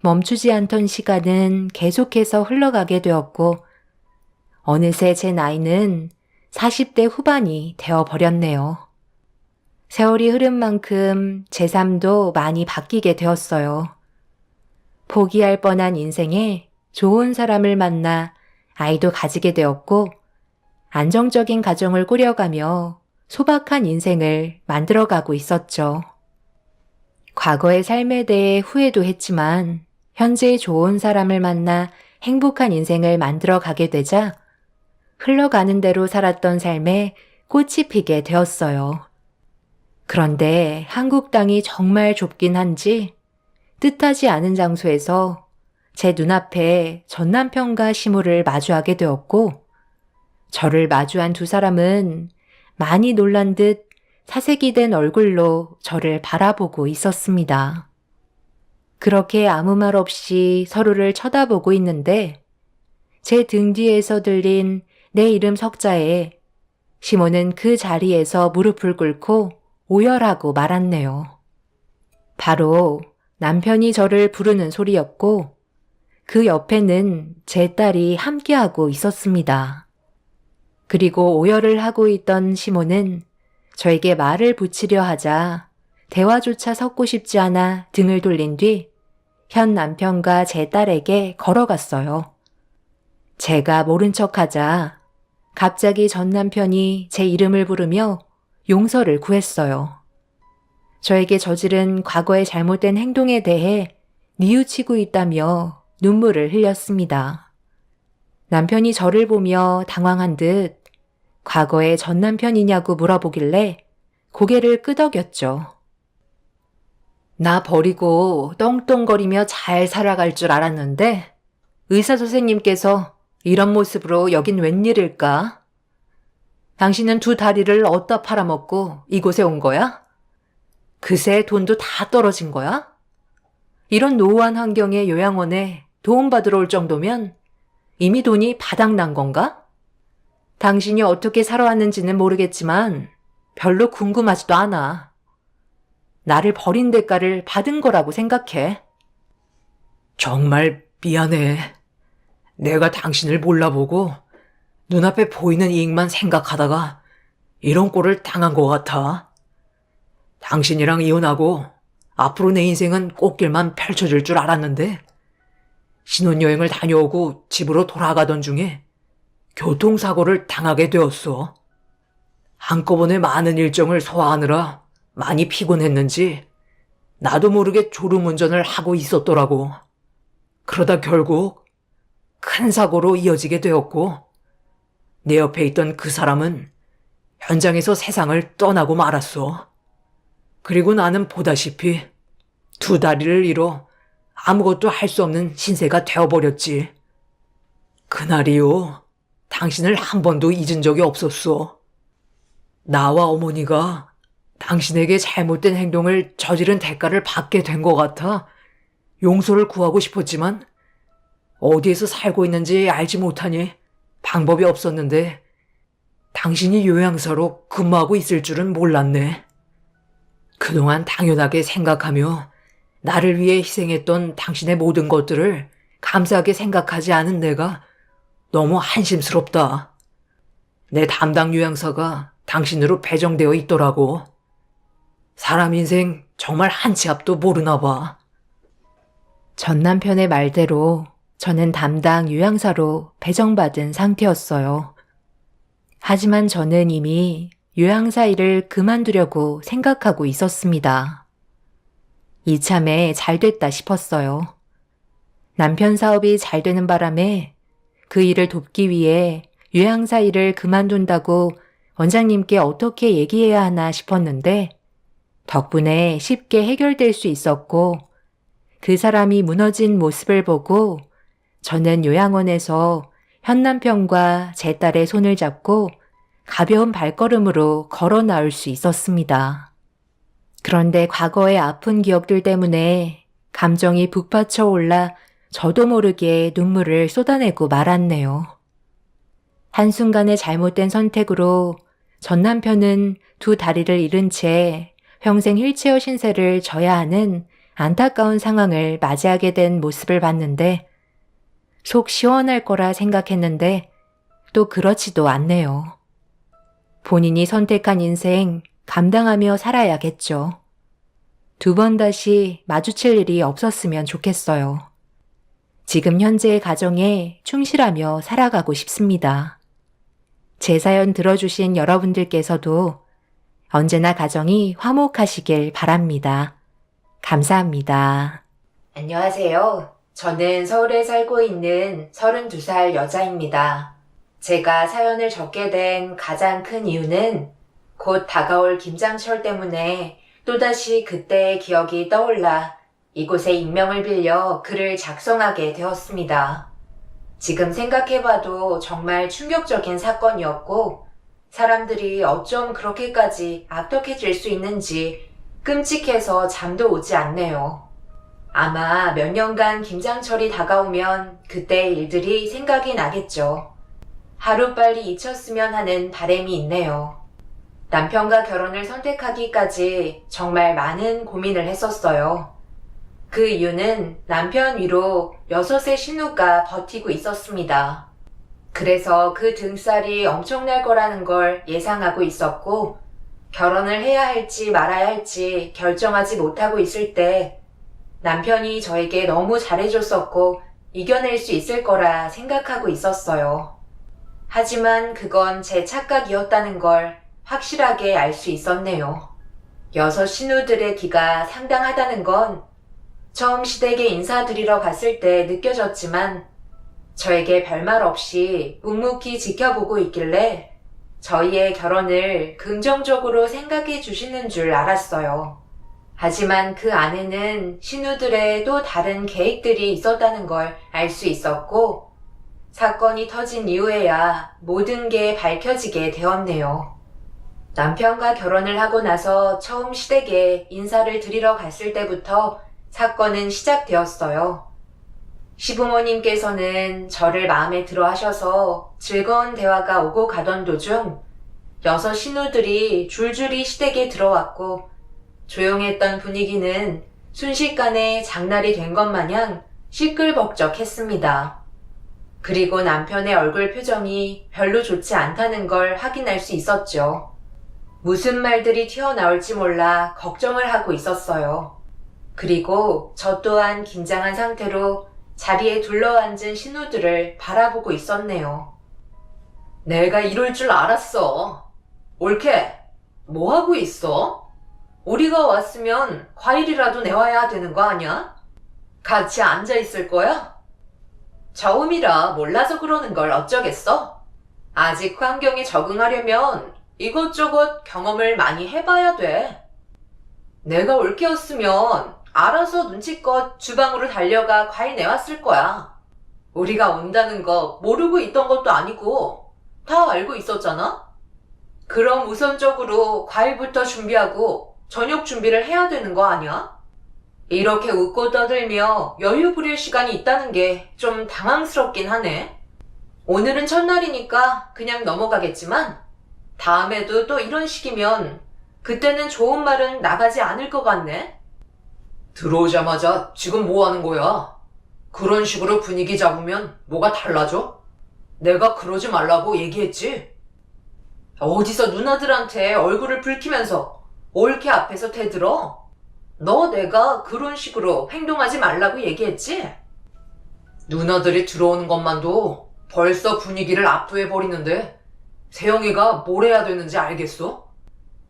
멈추지 않던 시간은 계속해서 흘러가게 되었고 어느새 제 나이는 40대 후반이 되어버렸네요. 세월이 흐른 만큼 제 삶도 많이 바뀌게 되었어요. 포기할 뻔한 인생에 좋은 사람을 만나 아이도 가지게 되었고 안정적인 가정을 꾸려가며 소박한 인생을 만들어가고 있었죠. 과거의 삶에 대해 후회도 했지만 현재의 좋은 사람을 만나 행복한 인생을 만들어가게 되자 흘러가는 대로 살았던 삶에 꽃이 피게 되었어요. 그런데 한국 땅이 정말 좁긴 한지 뜻하지 않은 장소에서 제 눈앞에 전 남편과 시모를 마주하게 되었고 저를 마주한 두 사람은 많이 놀란 듯 사색이 된 얼굴로 저를 바라보고 있었습니다. 그렇게 아무 말 없이 서로를 쳐다보고 있는데 제 등 뒤에서 들린 내 이름 석자에 시모는 그 자리에서 무릎을 꿇고 오열하고 말았네요. 바로 남편이 저를 부르는 소리였고 그 옆에는 제 딸이 함께하고 있었습니다. 그리고 오열을 하고 있던 시모는 저에게 말을 붙이려 하자 대화조차 섞고 싶지 않아 등을 돌린 뒤 현 남편과 제 딸에게 걸어갔어요. 제가 모른 척하자 갑자기 전 남편이 제 이름을 부르며 용서를 구했어요. 저에게 저지른 과거의 잘못된 행동에 대해 뉘우치고 있다며 눈물을 흘렸습니다. 남편이 저를 보며 당황한 듯 과거의 전 남편이냐고 물어보길래 고개를 끄덕였죠. 나 버리고 떵떵거리며 잘 살아갈 줄 알았는데 의사 선생님께서 이런 모습으로 여긴 웬일일까? 당신은 두 다리를 어디다 팔아먹고 이곳에 온 거야? 그새 돈도 다 떨어진 거야? 이런 노후한 환경의 요양원에 도움받으러 올 정도면 이미 돈이 바닥난 건가? 당신이 어떻게 살아왔는지는 모르겠지만 별로 궁금하지도 않아. 나를 버린 대가를 받은 거라고 생각해. 정말 미안해. 내가 당신을 몰라보고 눈앞에 보이는 이익만 생각하다가 이런 꼴을 당한 것 같아. 당신이랑 이혼하고 앞으로 내 인생은 꽃길만 펼쳐질 줄 알았는데 신혼여행을 다녀오고 집으로 돌아가던 중에 교통사고를 당하게 되었어. 한꺼번에 많은 일정을 소화하느라 많이 피곤했는지 나도 모르게 졸음운전을 하고 있었더라고. 그러다 결국 큰 사고로 이어지게 되었고 내 옆에 있던 그 사람은 현장에서 세상을 떠나고 말았어. 그리고 나는 보다시피 두 다리를 잃어 아무것도 할 수 없는 신세가 되어버렸지. 그날 이후 당신을 한 번도 잊은 적이 없었어. 나와 어머니가 당신에게 잘못된 행동을 저지른 대가를 받게 된 것 같아 용서를 구하고 싶었지만 어디에서 살고 있는지 알지 못하니 방법이 없었는데 당신이 요양사로 근무하고 있을 줄은 몰랐네. 그동안 당연하게 생각하며 나를 위해 희생했던 당신의 모든 것들을 감사하게 생각하지 않은 내가 너무 한심스럽다. 내 담당 요양사가 당신으로 배정되어 있더라고. 사람 인생 정말 한 치 앞도 모르나 봐. 전 남편의 말대로 저는 담당 요양사로 배정받은 상태였어요. 하지만 저는 이미 요양사 일을 그만두려고 생각하고 있었습니다. 이참에 잘 됐다 싶었어요. 남편 사업이 잘 되는 바람에 그 일을 돕기 위해 요양사 일을 그만둔다고 원장님께 어떻게 얘기해야 하나 싶었는데 덕분에 쉽게 해결될 수 있었고 그 사람이 무너진 모습을 보고 저는 요양원에서 현 남편과 제 딸의 손을 잡고 가벼운 발걸음으로 걸어 나올 수 있었습니다. 그런데 과거의 아픈 기억들 때문에 감정이 북받쳐 올라 저도 모르게 눈물을 쏟아내고 말았네요. 한순간의 잘못된 선택으로 전 남편은 두 다리를 잃은 채 평생 휠체어 신세를 져야 하는 안타까운 상황을 맞이하게 된 모습을 봤는데 속 시원할 거라 생각했는데 또 그렇지도 않네요. 본인이 선택한 인생 감당하며 살아야겠죠. 두 번 다시 마주칠 일이 없었으면 좋겠어요. 지금 현재의 가정에 충실하며 살아가고 싶습니다. 제 사연 들어주신 여러분들께서도 언제나 가정이 화목하시길 바랍니다. 감사합니다. 안녕하세요. 저는 서울에 살고 있는 32살 여자입니다. 제가 사연을 적게 된 가장 큰 이유는 곧 다가올 김장철 때문에 또다시 그때의 기억이 떠올라 이곳에 익명을 빌려 글을 작성하게 되었습니다. 지금 생각해봐도 정말 충격적인 사건이었고 사람들이 어쩜 그렇게까지 악독해질 수 있는지 끔찍해서 잠도 오지 않네요. 아마 몇 년간 김장철이 다가오면 그때의 일들이 생각이 나겠죠. 하루빨리 잊혔으면 하는 바람이 있네요. 남편과 결혼을 선택하기까지 정말 많은 고민을 했었어요. 그 이유는 남편 위로 6의 신우가 버티고 있었습니다. 그래서 그 등살이 엄청날 거라는 걸 예상하고 있었고, 결혼을 해야 할지 말아야 할지 결정하지 못하고 있을 때 남편이 저에게 너무 잘해줬었고 이겨낼 수 있을 거라 생각하고 있었어요. 하지만 그건 제 착각이었다는 걸 확실하게 알 수 있었네요. 6 신우들의 기가 상당하다는 건 처음 시댁에 인사드리러 갔을 때 느껴졌지만 저에게 별말 없이 묵묵히 지켜보고 있길래 저희의 결혼을 긍정적으로 생각해 주시는 줄 알았어요. 하지만 그 안에는 신우들의 또 다른 계획들이 있었다는 걸 알 수 있었고, 사건이 터진 이후에야 모든 게 밝혀지게 되었네요. 남편과 결혼을 하고 나서 처음 시댁에 인사를 드리러 갔을 때부터 사건은 시작되었어요. 시부모님께서는 저를 마음에 들어 하셔서 즐거운 대화가 오고 가던 도중 6 신우들이 줄줄이 시댁에 들어왔고 조용했던 분위기는 순식간에 장날이 된 것 마냥 시끌벅적했습니다. 그리고 남편의 얼굴 표정이 별로 좋지 않다는 걸 확인할 수 있었죠. 무슨 말들이 튀어나올지 몰라 걱정을 하고 있었어요. 그리고 저 또한 긴장한 상태로 자리에 둘러앉은 신우들을 바라보고 있었네요. 내가 이럴 줄 알았어. 올케, 뭐 하고 있어? 우리가 왔으면 과일이라도 내와야 되는 거 아니야? 같이 앉아 있을 거야? 처음이라 몰라서 그러는 걸 어쩌겠어? 아직 환경에 적응하려면 이것저것 경험을 많이 해봐야 돼. 내가 올케였으면 알아서 눈치껏 주방으로 달려가 과일 내왔을 거야. 우리가 온다는 거 모르고 있던 것도 아니고 다 알고 있었잖아? 그럼 우선적으로 과일부터 준비하고 저녁 준비를 해야 되는 거 아니야? 이렇게 웃고 떠들며 여유 부릴 시간이 있다는 게 좀 당황스럽긴 하네. 오늘은 첫날이니까 그냥 넘어가겠지만 다음에도 또 이런 식이면 그때는 좋은 말은 나가지 않을 것 같네. 들어오자마자 지금 뭐 하는 거야? 그런 식으로 분위기 잡으면 뭐가 달라져? 내가 그러지 말라고 얘기했지? 어디서 누나들한테 얼굴을 붉히면서 올케 앞에서 대들어? 너 내가 그런 식으로 행동하지 말라고 얘기했지? 누나들이 들어오는 것만도 벌써 분위기를 압도해버리는데 세영이가 뭘 해야 되는지 알겠어?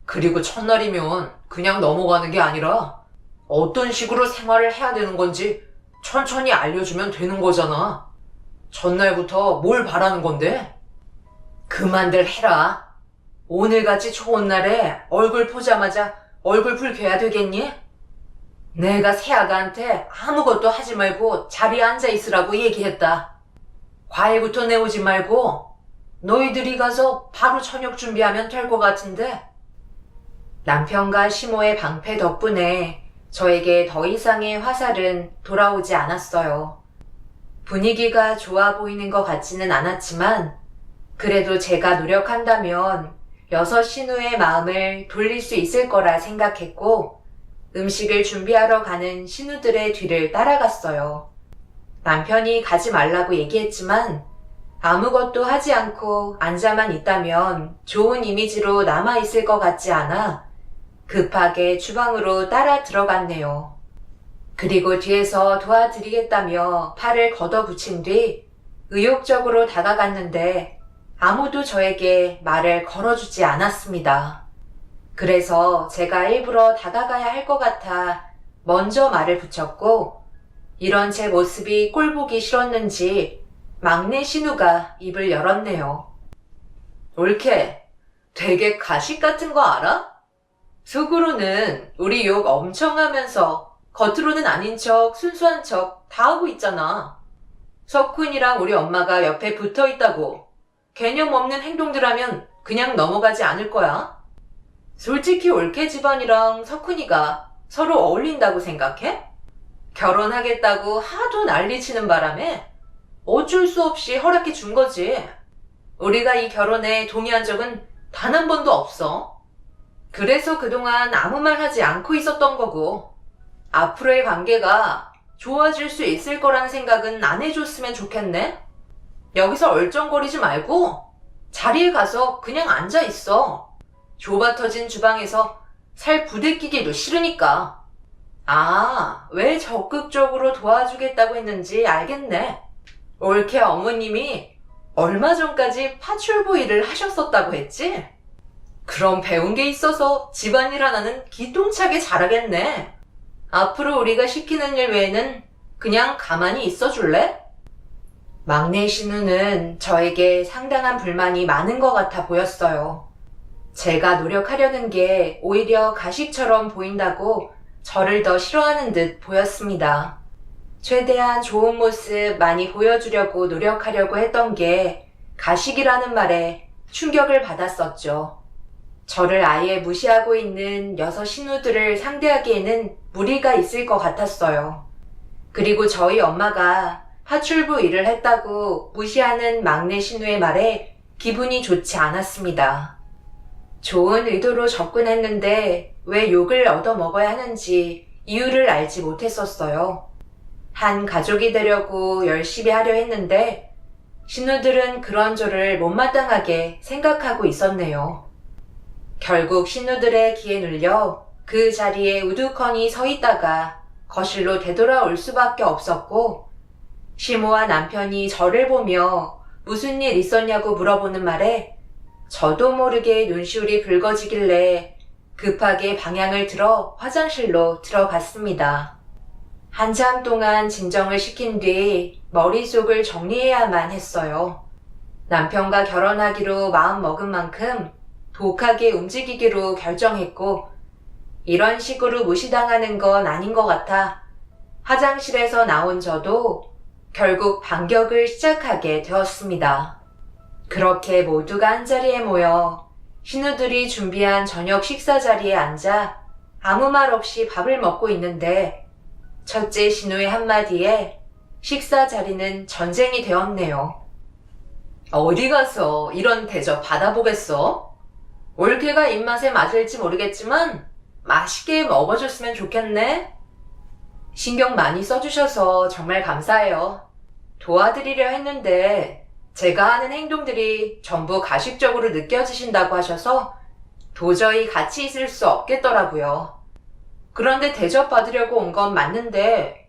그리고 첫날이면 그냥 넘어가는 게 아니라 어떤 식으로 생활을 해야 되는 건지 천천히 알려주면 되는 거잖아. 전날부터 뭘 바라는 건데? 그만들 해라. 오늘같이 좋은 날에 얼굴 보자마자 얼굴 붉혀야 되겠니? 내가 새아가한테 아무것도 하지 말고 자리에 앉아 있으라고 얘기했다. 과일부터 내오지 말고 너희들이 가서 바로 저녁 준비하면 될 것 같은데. 남편과 시모의 방패 덕분에 저에게 더 이상의 화살은 돌아오지 않았어요. 분위기가 좋아 보이는 것 같지는 않았지만 그래도 제가 노력한다면 6 신우의 마음을 돌릴 수 있을 거라 생각했고 음식을 준비하러 가는 신우들의 뒤를 따라갔어요. 남편이 가지 말라고 얘기했지만 아무것도 하지 않고 앉아만 있다면 좋은 이미지로 남아있을 것 같지 않아 급하게 주방으로 따라 들어갔네요. 그리고 뒤에서 도와드리겠다며 팔을 걷어붙인 뒤 의욕적으로 다가갔는데 아무도 저에게 말을 걸어주지 않았습니다. 그래서 제가 일부러 다가가야 할 것 같아 먼저 말을 붙였고 이런 제 모습이 꼴보기 싫었는지 막내 신우가 입을 열었네요. 올케, 되게 가식 같은 거 알아? 속으로는 우리 욕 엄청 하면서 겉으로는 아닌 척 순수한 척 다 하고 있잖아. 석훈이랑 우리 엄마가 옆에 붙어 있다고 개념 없는 행동들 하면 그냥 넘어가지 않을 거야. 솔직히 올케 집안이랑 석훈이가 서로 어울린다고 생각해? 결혼하겠다고 하도 난리치는 바람에 어쩔 수 없이 허락해 준 거지. 우리가 이 결혼에 동의한 적은 단 한 번도 없어. 그래서 그동안 아무 말 하지 않고 있었던 거고 앞으로의 관계가 좋아질 수 있을 거라는 생각은 안 해줬으면 좋겠네? 여기서 얼쩡거리지 말고 자리에 가서 그냥 앉아 있어. 좁아 터진 주방에서 살 부대끼기도 싫으니까. 아, 왜 적극적으로 도와주겠다고 했는지 알겠네. 올케 어머님이 얼마 전까지 파출부 일을 하셨었다고 했지? 그럼 배운 게 있어서 집안일 하나는 기똥차게 잘하겠네. 앞으로 우리가 시키는 일 외에는 그냥 가만히 있어 줄래? 막내 신우는 저에게 상당한 불만이 많은 것 같아 보였어요. 제가 노력하려는 게 오히려 가식처럼 보인다고 저를 더 싫어하는 듯 보였습니다. 최대한 좋은 모습 많이 보여주려고 노력하려고 했던 게 가식이라는 말에 충격을 받았었죠. 저를 아예 무시하고 있는 여섯 신우들을 상대하기에는 무리가 있을 것 같았어요. 그리고 저희 엄마가 파출부 일을 했다고 무시하는 막내 신우의 말에 기분이 좋지 않았습니다. 좋은 의도로 접근했는데 왜 욕을 얻어먹어야 하는지 이유를 알지 못했었어요. 한 가족이 되려고 열심히 하려 했는데 신우들은 그런 저를 못마땅하게 생각하고 있었네요. 결국 신우들의 기에 눌려 그 자리에 우두커니 서 있다가 거실로 되돌아올 수밖에 없었고, 시모와 남편이 저를 보며 무슨 일 있었냐고 물어보는 말에 저도 모르게 눈시울이 붉어지길래 급하게 방향을 틀어 화장실로 들어갔습니다. 한참 동안 진정을 시킨 뒤 머릿속을 정리해야만 했어요. 남편과 결혼하기로 마음먹은 만큼 독하게 움직이기로 결정했고, 이런 식으로 무시당하는 건 아닌 것 같아 화장실에서 나온 저도 결국 반격을 시작하게 되었습니다. 그렇게 모두가 한자리에 모여 신우들이 준비한 저녁 식사 자리에 앉아 아무 말 없이 밥을 먹고 있는데 첫째 신우의 한마디에 식사 자리는 전쟁이 되었네요. 어디 가서 이런 대접 받아보겠어? 올케가 입맛에 맞을지 모르겠지만 맛있게 먹어줬으면 좋겠네. 신경 많이 써주셔서 정말 감사해요. 도와드리려 했는데 제가 하는 행동들이 전부 가식적으로 느껴지신다고 하셔서 도저히 같이 있을 수 없겠더라고요. 그런데 대접받으려고 온 건 맞는데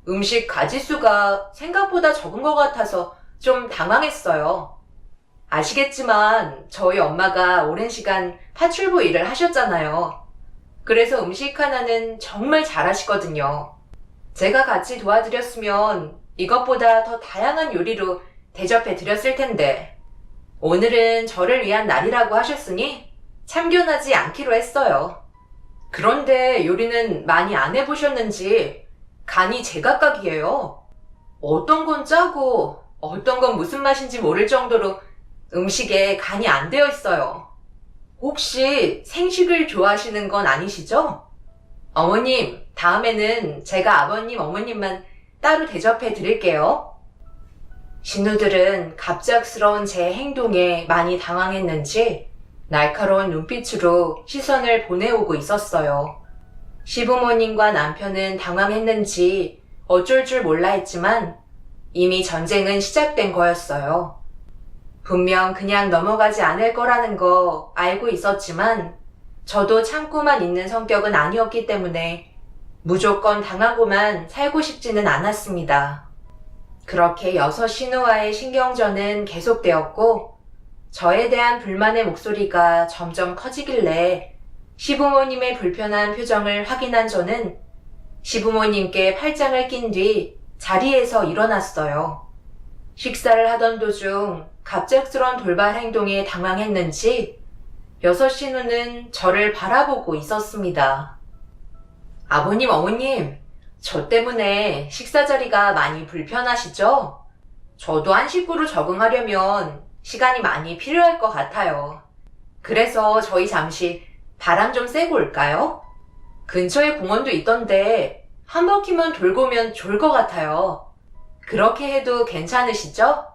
음식 가짓수가 생각보다 적은 것 같아서 좀 당황했어요. 아시겠지만 저희 엄마가 오랜 시간 파출부 일을 하셨잖아요. 그래서 음식 하나는 정말 잘하시거든요. 제가 같이 도와드렸으면 이것보다 더 다양한 요리로 대접해 드렸을 텐데 오늘은 저를 위한 날이라고 하셨으니 참견하지 않기로 했어요. 그런데 요리는 많이 안 해보셨는지 간이 제각각이에요. 어떤 건 짜고 어떤 건 무슨 맛인지 모를 정도로 음식에 간이 안 되어 있어요. 혹시 생식을 좋아하시는 건 아니시죠? 어머님, 다음에는 제가 아버님, 어머님만 따로 대접해 드릴게요. 신우들은 갑작스러운 제 행동에 많이 당황했는지 날카로운 눈빛으로 시선을 보내오고 있었어요. 시부모님과 남편은 당황했는지 어쩔 줄 몰라 했지만 이미 전쟁은 시작된 거였어요. 분명 그냥 넘어가지 않을 거라는 거 알고 있었지만 저도 참고만 있는 성격은 아니었기 때문에 무조건 당하고만 살고 싶지는 않았습니다. 그렇게 여섯 신우와의 신경전은 계속되었고 저에 대한 불만의 목소리가 점점 커지길래 시부모님의 불편한 표정을 확인한 저는 시부모님께 팔짱을 낀 뒤 자리에서 일어났어요. 식사를 하던 도중 갑작스런 돌발 행동에 당황했는지 여섯 신우는 저를 바라보고 있었습니다. 아버님, 어머님, 저 때문에 식사 자리가 많이 불편하시죠? 저도 한 식구로 적응하려면 시간이 많이 필요할 것 같아요. 그래서 저희 잠시 바람 좀 쐬고 올까요? 근처에 공원도 있던데 한 바퀴만 돌고 오면 좋을 것 같아요. 그렇게 해도 괜찮으시죠?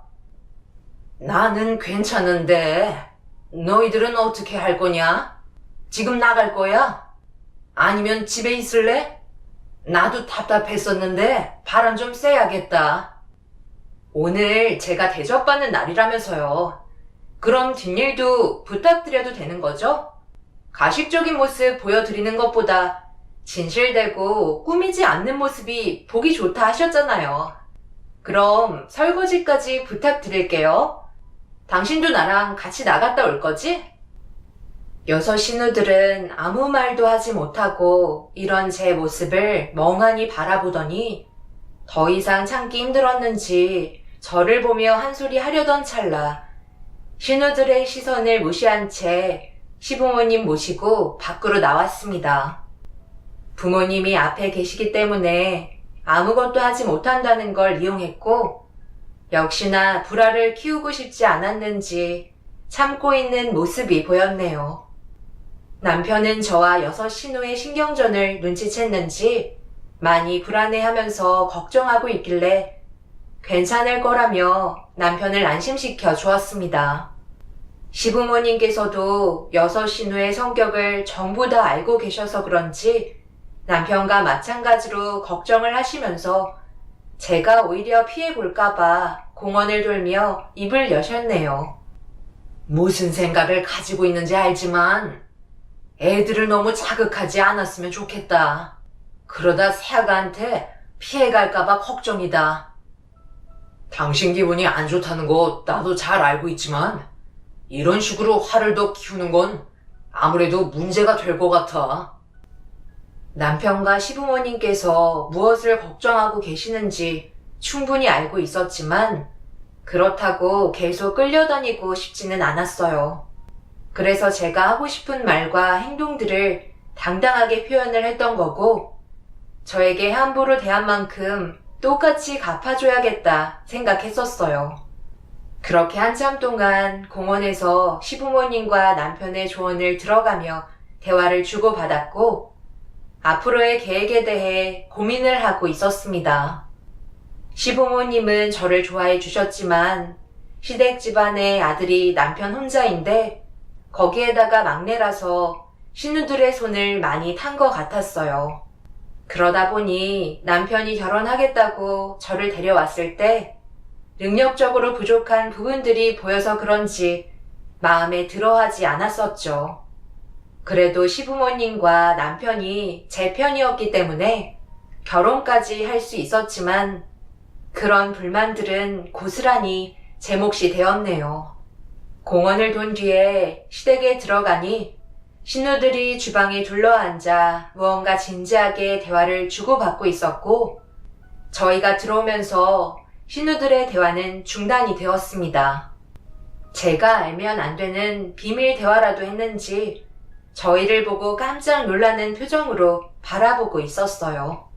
나는 괜찮은데 너희들은 어떻게 할 거냐? 지금 나갈 거야? 아니면 집에 있을래? 나도 답답했었는데 바람 좀 쐬야겠다. 오늘 제가 대접받는 날이라면서요. 그럼 뒷일도 부탁드려도 되는 거죠? 가식적인 모습 보여드리는 것보다 진실되고 꾸미지 않는 모습이 보기 좋다 하셨잖아요. 그럼 설거지까지 부탁드릴게요. 당신도 나랑 같이 나갔다 올 거지? 여섯 신우들은 아무 말도 하지 못하고 이런 제 모습을 멍하니 바라보더니 더 이상 참기 힘들었는지 저를 보며 한 소리 하려던 찰나 신우들의 시선을 무시한 채 시부모님 모시고 밖으로 나왔습니다. 부모님이 앞에 계시기 때문에 아무것도 하지 못한다는 걸 이용했고 역시나 불화를 키우고 싶지 않았는지 참고 있는 모습이 보였네요. 남편은 저와 여섯 신우의 신경전을 눈치챘는지 많이 불안해하면서 걱정하고 있길래 괜찮을 거라며 남편을 안심시켜 주었습니다. 시부모님께서도 여섯 신우의 성격을 전부 다 알고 계셔서 그런지 남편과 마찬가지로 걱정을 하시면서 제가 오히려 피해볼까봐 공원을 돌며 입을 여셨네요. 무슨 생각을 가지고 있는지 알지만 애들을 너무 자극하지 않았으면 좋겠다. 그러다 새아가한테 피해갈까봐 걱정이다. 당신 기분이 안 좋다는 거 나도 잘 알고 있지만 이런 식으로 화를 더 키우는 건 아무래도 문제가 될 것 같아. 남편과 시부모님께서 무엇을 걱정하고 계시는지 충분히 알고 있었지만 그렇다고 계속 끌려다니고 싶지는 않았어요. 그래서 제가 하고 싶은 말과 행동들을 당당하게 표현을 했던 거고 저에게 함부로 대한 만큼 똑같이 갚아줘야겠다 생각했었어요. 그렇게 한참 동안 공원에서 시부모님과 남편의 조언을 들어가며 대화를 주고받았고 앞으로의 계획에 대해 고민을 하고 있었습니다. 시부모님은 저를 좋아해 주셨지만 시댁 집안의 아들이 남편 혼자인데 거기에다가 막내라서 신우들의 손을 많이 탄 것 같았어요. 그러다 보니 남편이 결혼하겠다고 저를 데려왔을 때 능력적으로 부족한 부분들이 보여서 그런지 마음에 들어하지 않았었죠. 그래도 시부모님과 남편이 제 편이었기 때문에 결혼까지 할 수 있었지만 그런 불만들은 고스란히 제 몫이 되었네요. 공원을 돈 뒤에 시댁에 들어가니 신우들이 주방에 둘러앉아 무언가 진지하게 대화를 주고받고 있었고 저희가 들어오면서 신우들의 대화는 중단이 되었습니다. 제가 알면 안 되는 비밀 대화라도 했는지 저희를 보고 깜짝 놀라는 표정으로 바라보고 있었어요.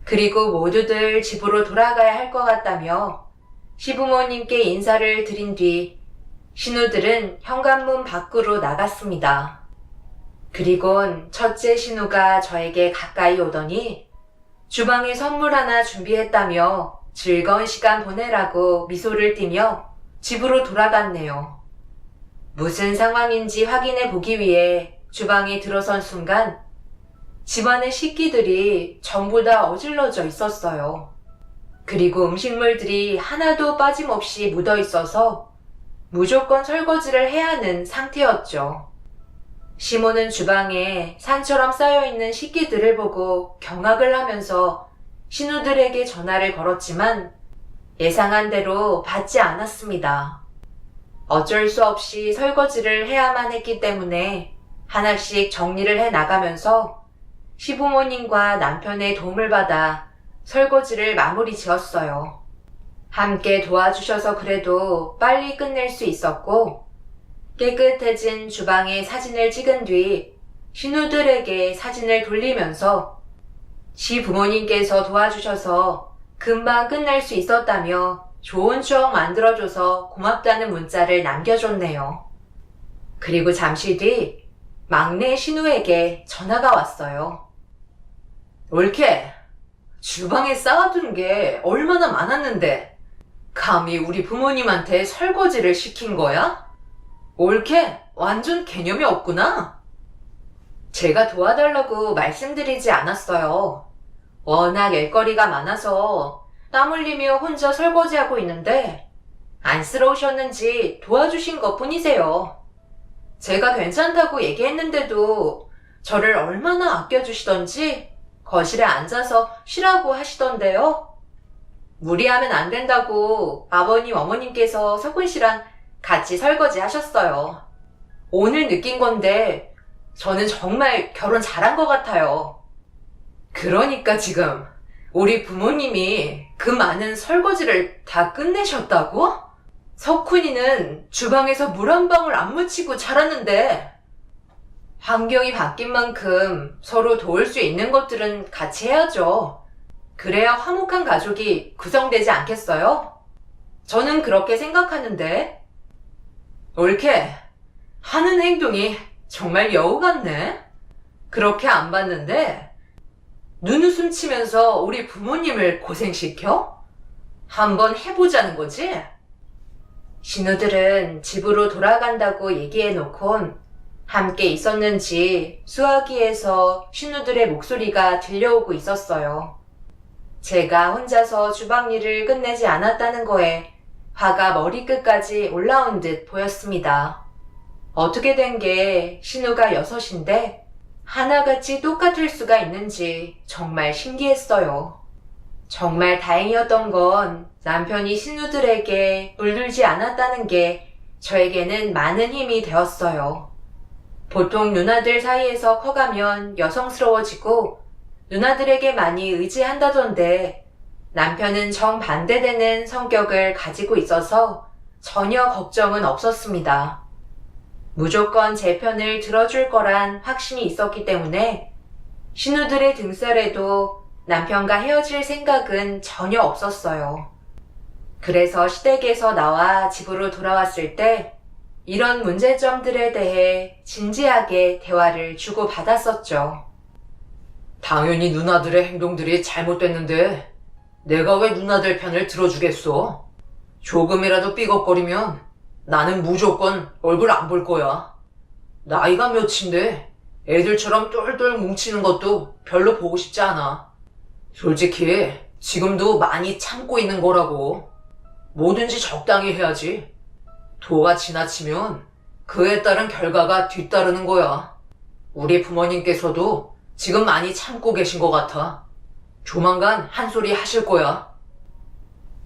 그리고 모두들 집으로 돌아가야 할 것 같다며 시부모님께 인사를 드린 뒤 신우들은 현관문 밖으로 나갔습니다. 그리곤 첫째 신우가 저에게 가까이 오더니 주방에 선물 하나 준비했다며 즐거운 시간 보내라고 미소를 띠며 집으로 돌아갔네요. 무슨 상황인지 확인해 보기 위해 주방에 들어선 순간 집안의 식기들이 전부 다 어질러져 있었어요. 그리고 음식물들이 하나도 빠짐없이 묻어 있어서 무조건 설거지를 해야 하는 상태였죠. 시모는 주방에 산처럼 쌓여있는 식기들을 보고 경악을 하면서 신우들에게 전화를 걸었지만 예상한 대로 받지 않았습니다. 어쩔 수 없이 설거지를 해야만 했기 때문에 하나씩 정리를 해 나가면서 시부모님과 남편의 도움을 받아 설거지를 마무리 지었어요. 함께 도와주셔서 그래도 빨리 끝낼 수 있었고 깨끗해진 주방에 사진을 찍은 뒤 신우들에게 사진을 돌리면서 시부모님께서 도와주셔서 금방 끝낼 수 있었다며 좋은 추억 만들어줘서 고맙다는 문자를 남겨줬네요. 그리고 잠시 뒤 막내 신우에게 전화가 왔어요. 올케, 주방에 쌓아둔 게 얼마나 많았는데 감히 우리 부모님한테 설거지를 시킨 거야? 올케, 완전 개념이 없구나. 제가 도와달라고 말씀드리지 않았어요. 워낙 일거리가 많아서 땀 흘리며 혼자 설거지하고 있는데 안쓰러우셨는지 도와주신 것뿐이세요. 제가 괜찮다고 얘기했는데도 저를 얼마나 아껴주시던지 거실에 앉아서 쉬라고 하시던데요. 무리하면 안 된다고 아버님, 어머님께서 석훈 씨랑 같이 설거지 하셨어요. 오늘 느낀 건데 저는 정말 결혼 잘한 것 같아요. 그러니까 지금 우리 부모님이 그 많은 설거지를 다 끝내셨다고? 석훈이는 주방에서 물 한 방울 안 묻히고 자랐는데 환경이 바뀐 만큼 서로 도울 수 있는 것들은 같이 해야죠. 그래야 화목한 가족이 구성되지 않겠어요? 저는 그렇게 생각하는데. 옳게 하는 행동이 정말 여우 같네. 그렇게 안 봤는데 눈웃음 치면서 우리 부모님을 고생시켜? 한번 해보자는 거지? 신우들은 집으로 돌아간다고 얘기해놓곤 함께 있었는지 수화기에서 신우들의 목소리가 들려오고 있었어요. 제가 혼자서 주방 일을 끝내지 않았다는 거에 화가 머리끝까지 올라온 듯 보였습니다. 어떻게 된 게 신우가 6인데 하나같이 똑같을 수가 있는지 정말 신기했어요. 정말 다행이었던 건 남편이 신우들에게 물들지 않았다는 게 저에게는 많은 힘이 되었어요. 보통 누나들 사이에서 커가면 여성스러워지고 누나들에게 많이 의지한다던데 남편은 정반대되는 성격을 가지고 있어서 전혀 걱정은 없었습니다. 무조건 제 편을 들어줄 거란 확신이 있었기 때문에 신우들의 등살에도 남편과 헤어질 생각은 전혀 없었어요. 그래서 시댁에서 나와 집으로 돌아왔을 때 이런 문제점들에 대해 진지하게 대화를 주고받았었죠. 당연히 누나들의 행동들이 잘못됐는데 내가 왜 누나들 편을 들어주겠어? 조금이라도 삐걱거리면 나는 무조건 얼굴 안 볼 거야. 나이가 몇인데 애들처럼 똘똘 뭉치는 것도 별로 보고 싶지 않아. 솔직히 지금도 많이 참고 있는 거라고. 뭐든지 적당히 해야지. 도가 지나치면 그에 따른 결과가 뒤따르는 거야. 우리 부모님께서도 지금 많이 참고 계신 것 같아. 조만간 한 소리 하실 거야.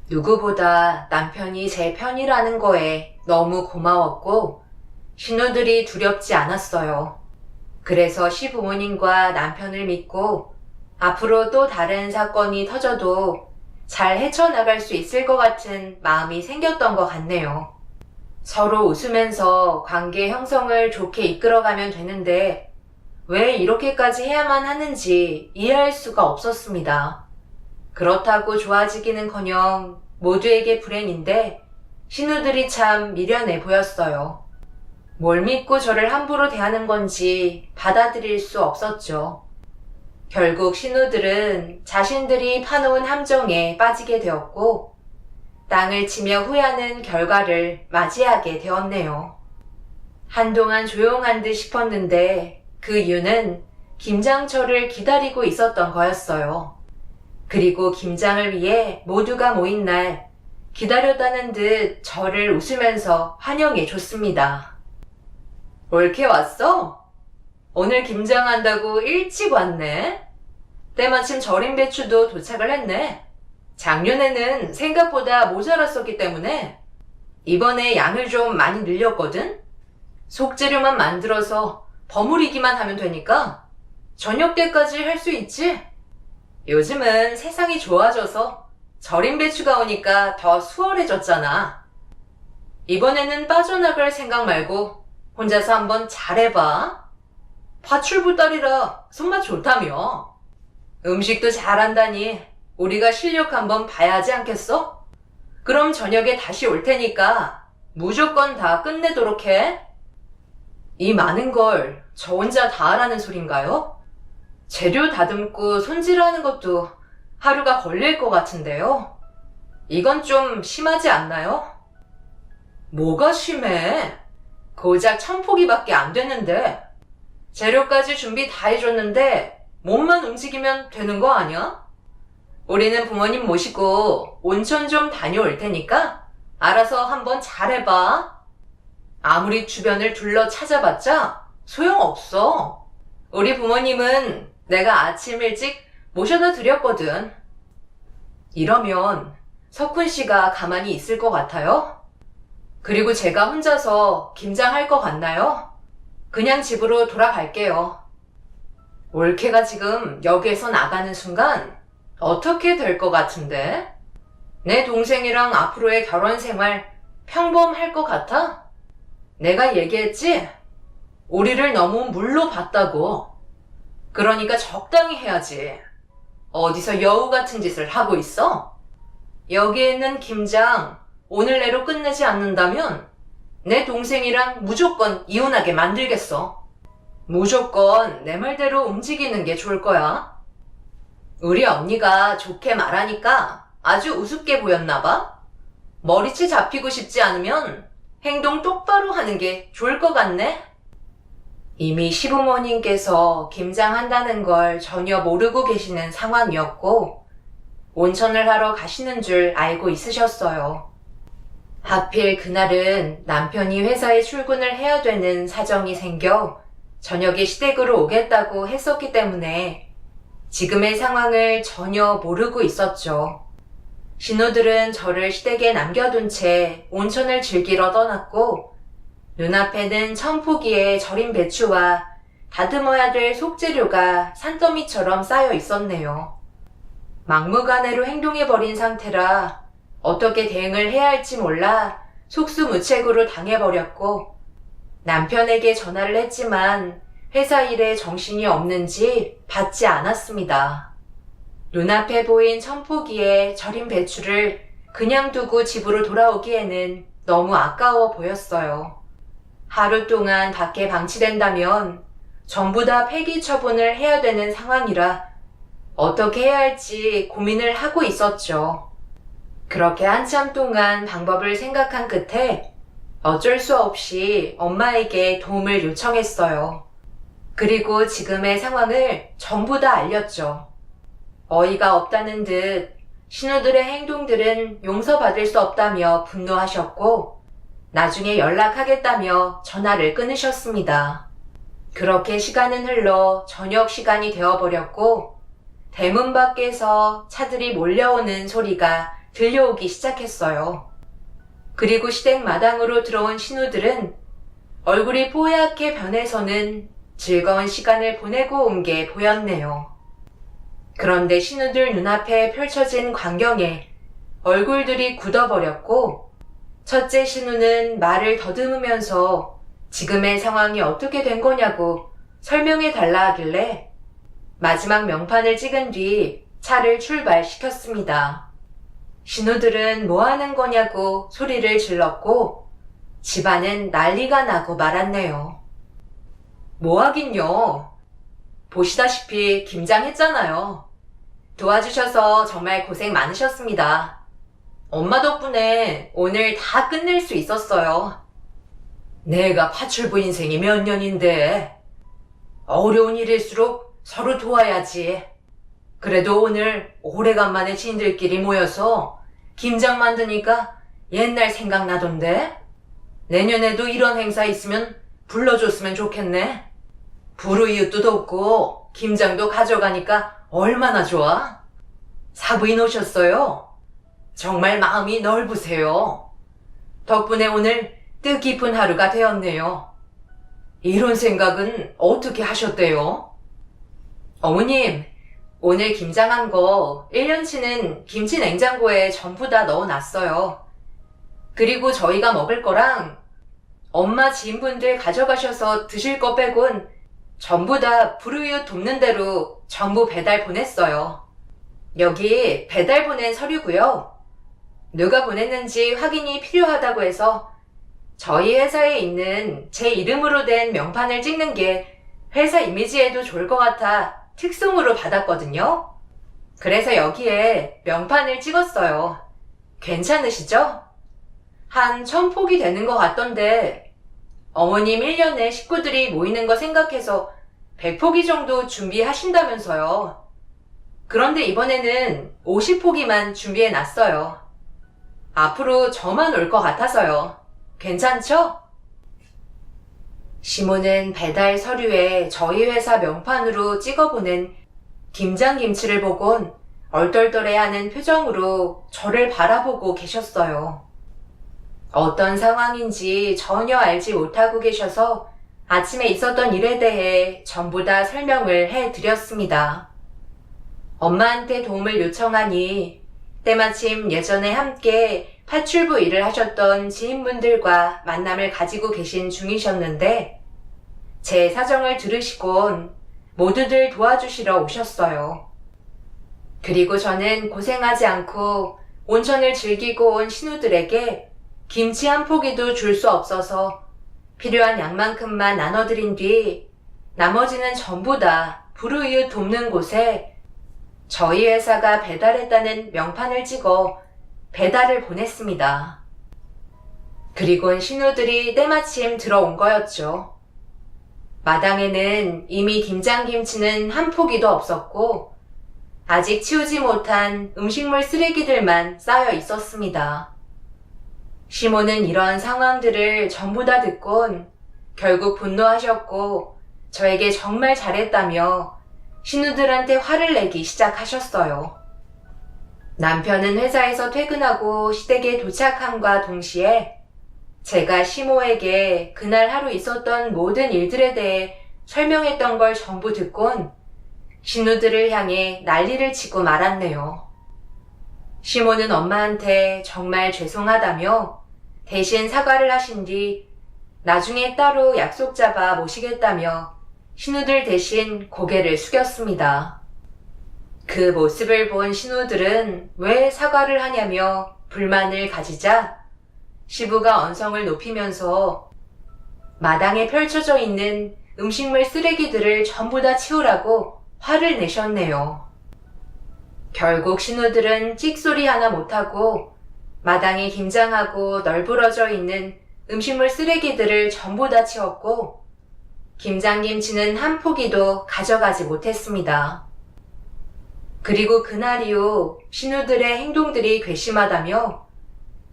누구보다 남편이 제 편이라는 거에 너무 고마웠고 신우들이 두렵지 않았어요. 그래서 시부모님과 남편을 믿고 앞으로 또 다른 사건이 터져도 잘 헤쳐나갈 수 있을 것 같은 마음이 생겼던 것 같네요. 서로 웃으면서 관계 형성을 좋게 이끌어가면 되는데 왜 이렇게까지 해야만 하는지 이해할 수가 없었습니다. 그렇다고 좋아지기는커녕 모두에게 불행인데 신우들이 참 미련해 보였어요. 뭘 믿고 저를 함부로 대하는 건지 받아들일 수 없었죠. 결국 신우들은 자신들이 파놓은 함정에 빠지게 되었고 땅을 치며 후회하는 결과를 맞이하게 되었네요. 한동안 조용한 듯 싶었는데 그 이유는 김장철을 기다리고 있었던 거였어요. 그리고 김장을 위해 모두가 모인 날 기다렸다는 듯 저를 웃으면서 환영해 줬습니다. 옳게 왔어? 오늘 김장한다고 일찍 왔네? 때마침 절임 배추도 도착을 했네. 작년에는 생각보다 모자랐었기 때문에 이번에 양을 좀 많이 늘렸거든? 속재료만 만들어서 버무리기만 하면 되니까 저녁 때까지 할 수 있지? 요즘은 세상이 좋아져서 절임 배추가 오니까 더 수월해졌잖아. 이번에는 빠져나갈 생각 말고 혼자서 한번 잘해봐. 파출부 딸이라 손맛 좋다며. 음식도 잘한다니 우리가 실력 한번 봐야 하지 않겠어? 그럼 저녁에 다시 올 테니까 무조건 다 끝내도록 해. 이 많은 걸 저 혼자 다 하라는 소린가요? 재료 다듬고 손질하는 것도 하루가 걸릴 것 같은데요. 이건 좀 심하지 않나요? 뭐가 심해? 고작 1000포기밖에 안 되는데. 재료까지 준비 다 해줬는데 몸만 움직이면 되는 거 아니야? 우리는 부모님 모시고 온천 좀 다녀올 테니까 알아서 한번 잘해봐. 아무리 주변을 둘러 찾아봤자 소용없어. 우리 부모님은 내가 아침 일찍 모셔다 드렸거든. 이러면 석훈 씨가 가만히 있을 것 같아요? 그리고 제가 혼자서 김장할 것 같나요? 그냥 집으로 돌아갈게요. 올케가 지금 여기에서 나가는 순간 어떻게 될 것 같은데? 내 동생이랑 앞으로의 결혼 생활 평범할 것 같아? 내가 얘기했지? 우리를 너무 물로 봤다고. 그러니까 적당히 해야지. 어디서 여우 같은 짓을 하고 있어? 여기에 있는 김장 오늘 내로 끝내지 않는다면 내 동생이랑 무조건 이혼하게 만들겠어. 무조건 내 말대로 움직이는 게 좋을 거야. 우리 언니가 좋게 말하니까 아주 우습게 보였나 봐. 머리채 잡히고 싶지 않으면 행동 똑바로 하는 게 좋을 것 같네. 이미 시부모님께서 김장한다는 걸 전혀 모르고 계시는 상황이었고 온천을 하러 가시는 줄 알고 있으셨어요. 하필 그날은 남편이 회사에 출근을 해야 되는 사정이 생겨 저녁에 시댁으로 오겠다고 했었기 때문에 지금의 상황을 전혀 모르고 있었죠. 신우들은 저를 시댁에 남겨둔 채 온천을 즐기러 떠났고 눈앞에는 천포기에 절인 배추와 다듬어야 될 속재료가 산더미처럼 쌓여 있었네요. 막무가내로 행동해버린 상태라 어떻게 대응을 해야 할지 몰라 속수무책으로 당해버렸고 남편에게 전화를 했지만 회사 일에 정신이 없는지 받지 않았습니다. 눈앞에 보인 천포기에 절인 배추를 그냥 두고 집으로 돌아오기에는 너무 아까워 보였어요. 하루 동안 밖에 방치된다면 전부 다 폐기 처분을 해야 되는 상황이라 어떻게 해야 할지 고민을 하고 있었죠. 그렇게 한참 동안 방법을 생각한 끝에 어쩔 수 없이 엄마에게 도움을 요청했어요. 그리고 지금의 상황을 전부 다 알렸죠. 어이가 없다는 듯 신우들의 행동들은 용서받을 수 없다며 분노하셨고 나중에 연락하겠다며 전화를 끊으셨습니다. 그렇게 시간은 흘러 저녁 시간이 되어버렸고 대문 밖에서 차들이 몰려오는 소리가 들려오기 시작했어요. 그리고 시댁 마당으로 들어온 신우들은 얼굴이 뽀얗게 변해서는 즐거운 시간을 보내고 온 게 보였네요. 그런데 신우들 눈앞에 펼쳐진 광경에 얼굴들이 굳어버렸고 첫째 신우는 말을 더듬으면서 지금의 상황이 어떻게 된 거냐고 설명해 달라 하길래 마지막 명판을 찍은 뒤 차를 출발시켰습니다. 신우들은 뭐 하는 거냐고 소리를 질렀고 집안은 난리가 나고 말았네요. 뭐 하긴요. 보시다시피 김장했잖아요. 도와주셔서 정말 고생 많으셨습니다. 엄마 덕분에 오늘 다 끝낼 수 있었어요. 내가 파출부 인생이 몇 년인데 어려운 일일수록 서로 도와야지. 그래도 오늘 오래간만에 지인들끼리 모여서 김장 만드니까 옛날 생각나던데? 내년에도 이런 행사 있으면 불러줬으면 좋겠네. 불우이웃도 돕고 김장도 가져가니까 얼마나 좋아? 사부인 오셨어요? 정말 마음이 넓으세요. 덕분에 오늘 뜻깊은 하루가 되었네요. 이런 생각은 어떻게 하셨대요? 어머님, 오늘 김장한 거 1년치는 김치 냉장고에 전부 다 넣어놨어요. 그리고 저희가 먹을 거랑 엄마 지인분들 가져가셔서 드실 거 빼곤 전부 다 불우이웃 돕는 대로 전부 배달 보냈어요. 여기 배달 보낸 서류고요. 누가 보냈는지 확인이 필요하다고 해서 저희 회사에 있는 제 이름으로 된 명판을 찍는 게 회사 이미지에도 좋을 것 같아 특송으로 받았거든요. 그래서 여기에 명판을 찍었어요. 괜찮으시죠? 한 1000폭이 되는 것 같던데 어머님 1년에 식구들이 모이는 거 생각해서 100포기 정도 준비하신다면서요. 그런데 이번에는 50포기만 준비해 놨어요. 앞으로 저만 올 것 같아서요. 괜찮죠? 시모는 배달 서류에 저희 회사 명판으로 찍어보는 김장김치를 보곤 얼떨떨해하는 표정으로 저를 바라보고 계셨어요. 어떤 상황인지 전혀 알지 못하고 계셔서 아침에 있었던 일에 대해 전부 다 설명을 해드렸습니다. 엄마한테 도움을 요청하니 때마침 예전에 함께 파출부 일을 하셨던 지인분들과 만남을 가지고 계신 중이셨는데 제 사정을 들으시곤 모두들 도와주시러 오셨어요. 그리고 저는 고생하지 않고 온천을 즐기고 온 신우들에게 김치 한 포기도 줄 수 없어서 필요한 양만큼만 나눠드린 뒤 나머지는 전부 다 불우이웃 돕는 곳에 저희 회사가 배달했다는 명판을 찍어 배달을 보냈습니다. 그리곤 신우들이 때마침 들어온 거였죠. 마당에는 이미 김장김치는 한 포기도 없었고 아직 치우지 못한 음식물 쓰레기들만 쌓여 있었습니다. 시모는 이런 상황들을 전부 다 듣곤 결국 분노하셨고 저에게 정말 잘했다며 신우들한테 화를 내기 시작하셨어요. 남편은 회사에서 퇴근하고 시댁에 도착함과 동시에 제가 시모에게 그날 하루 있었던 모든 일들에 대해 설명했던 걸 전부 듣곤 신우들을 향해 난리를 치고 말았네요. 시모는 엄마한테 정말 죄송하다며 대신 사과를 하신 뒤 나중에 따로 약속 잡아 모시겠다며 신우들 대신 고개를 숙였습니다. 그 모습을 본 신우들은 왜 사과를 하냐며 불만을 가지자 시부가 언성을 높이면서 마당에 펼쳐져 있는 음식물 쓰레기들을 전부 다 치우라고 화를 내셨네요. 결국 신우들은 찍소리 하나 못하고 마당에 김장하고 널브러져 있는 음식물 쓰레기들을 전부 다 치웠고 김장김치는 한 포기도 가져가지 못했습니다. 그리고 그날 이후 신우들의 행동들이 괘씸하다며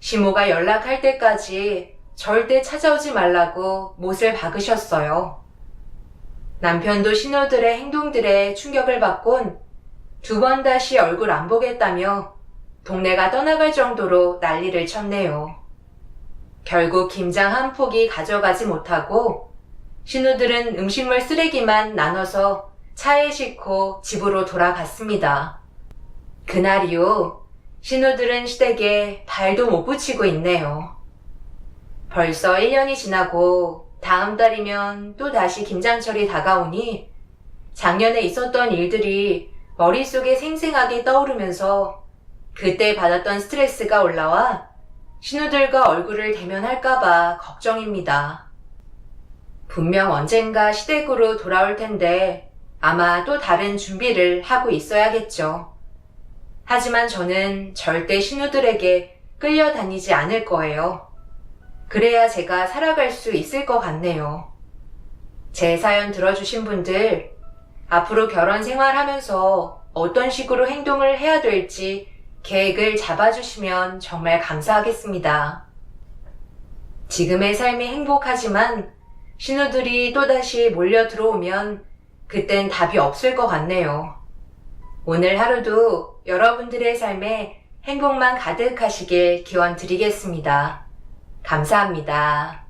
시모가 연락할 때까지 절대 찾아오지 말라고 못을 박으셨어요. 남편도 신우들의 행동들에 충격을 받곤 두 번 다시 얼굴 안 보겠다며 동네가 떠나갈 정도로 난리를 쳤네요. 결국 김장 한 포기 가져가지 못하고 신우들은 음식물 쓰레기만 나눠서 차에 싣고 집으로 돌아갔습니다. 그날 이후 신우들은 시댁에 발도 못 붙이고 있네요. 벌써 1년이 지나고 다음 달이면 또 다시 김장철이 다가오니 작년에 있었던 일들이 머릿속에 생생하게 떠오르면서 그때 받았던 스트레스가 올라와 신우들과 얼굴을 대면할까봐 걱정입니다. 분명 언젠가 시댁으로 돌아올 텐데 아마 또 다른 준비를 하고 있어야겠죠. 하지만 저는 절대 신우들에게 끌려다니지 않을 거예요. 그래야 제가 살아갈 수 있을 것 같네요. 제 사연 들어주신 분들, 앞으로 결혼 생활하면서 어떤 식으로 행동을 해야 될지 계획을 잡아주시면 정말 감사하겠습니다. 지금의 삶이 행복하지만 신우들이 또다시 몰려 들어오면 그땐 답이 없을 것 같네요. 오늘 하루도 여러분들의 삶에 행복만 가득하시길 기원 드리겠습니다. 감사합니다.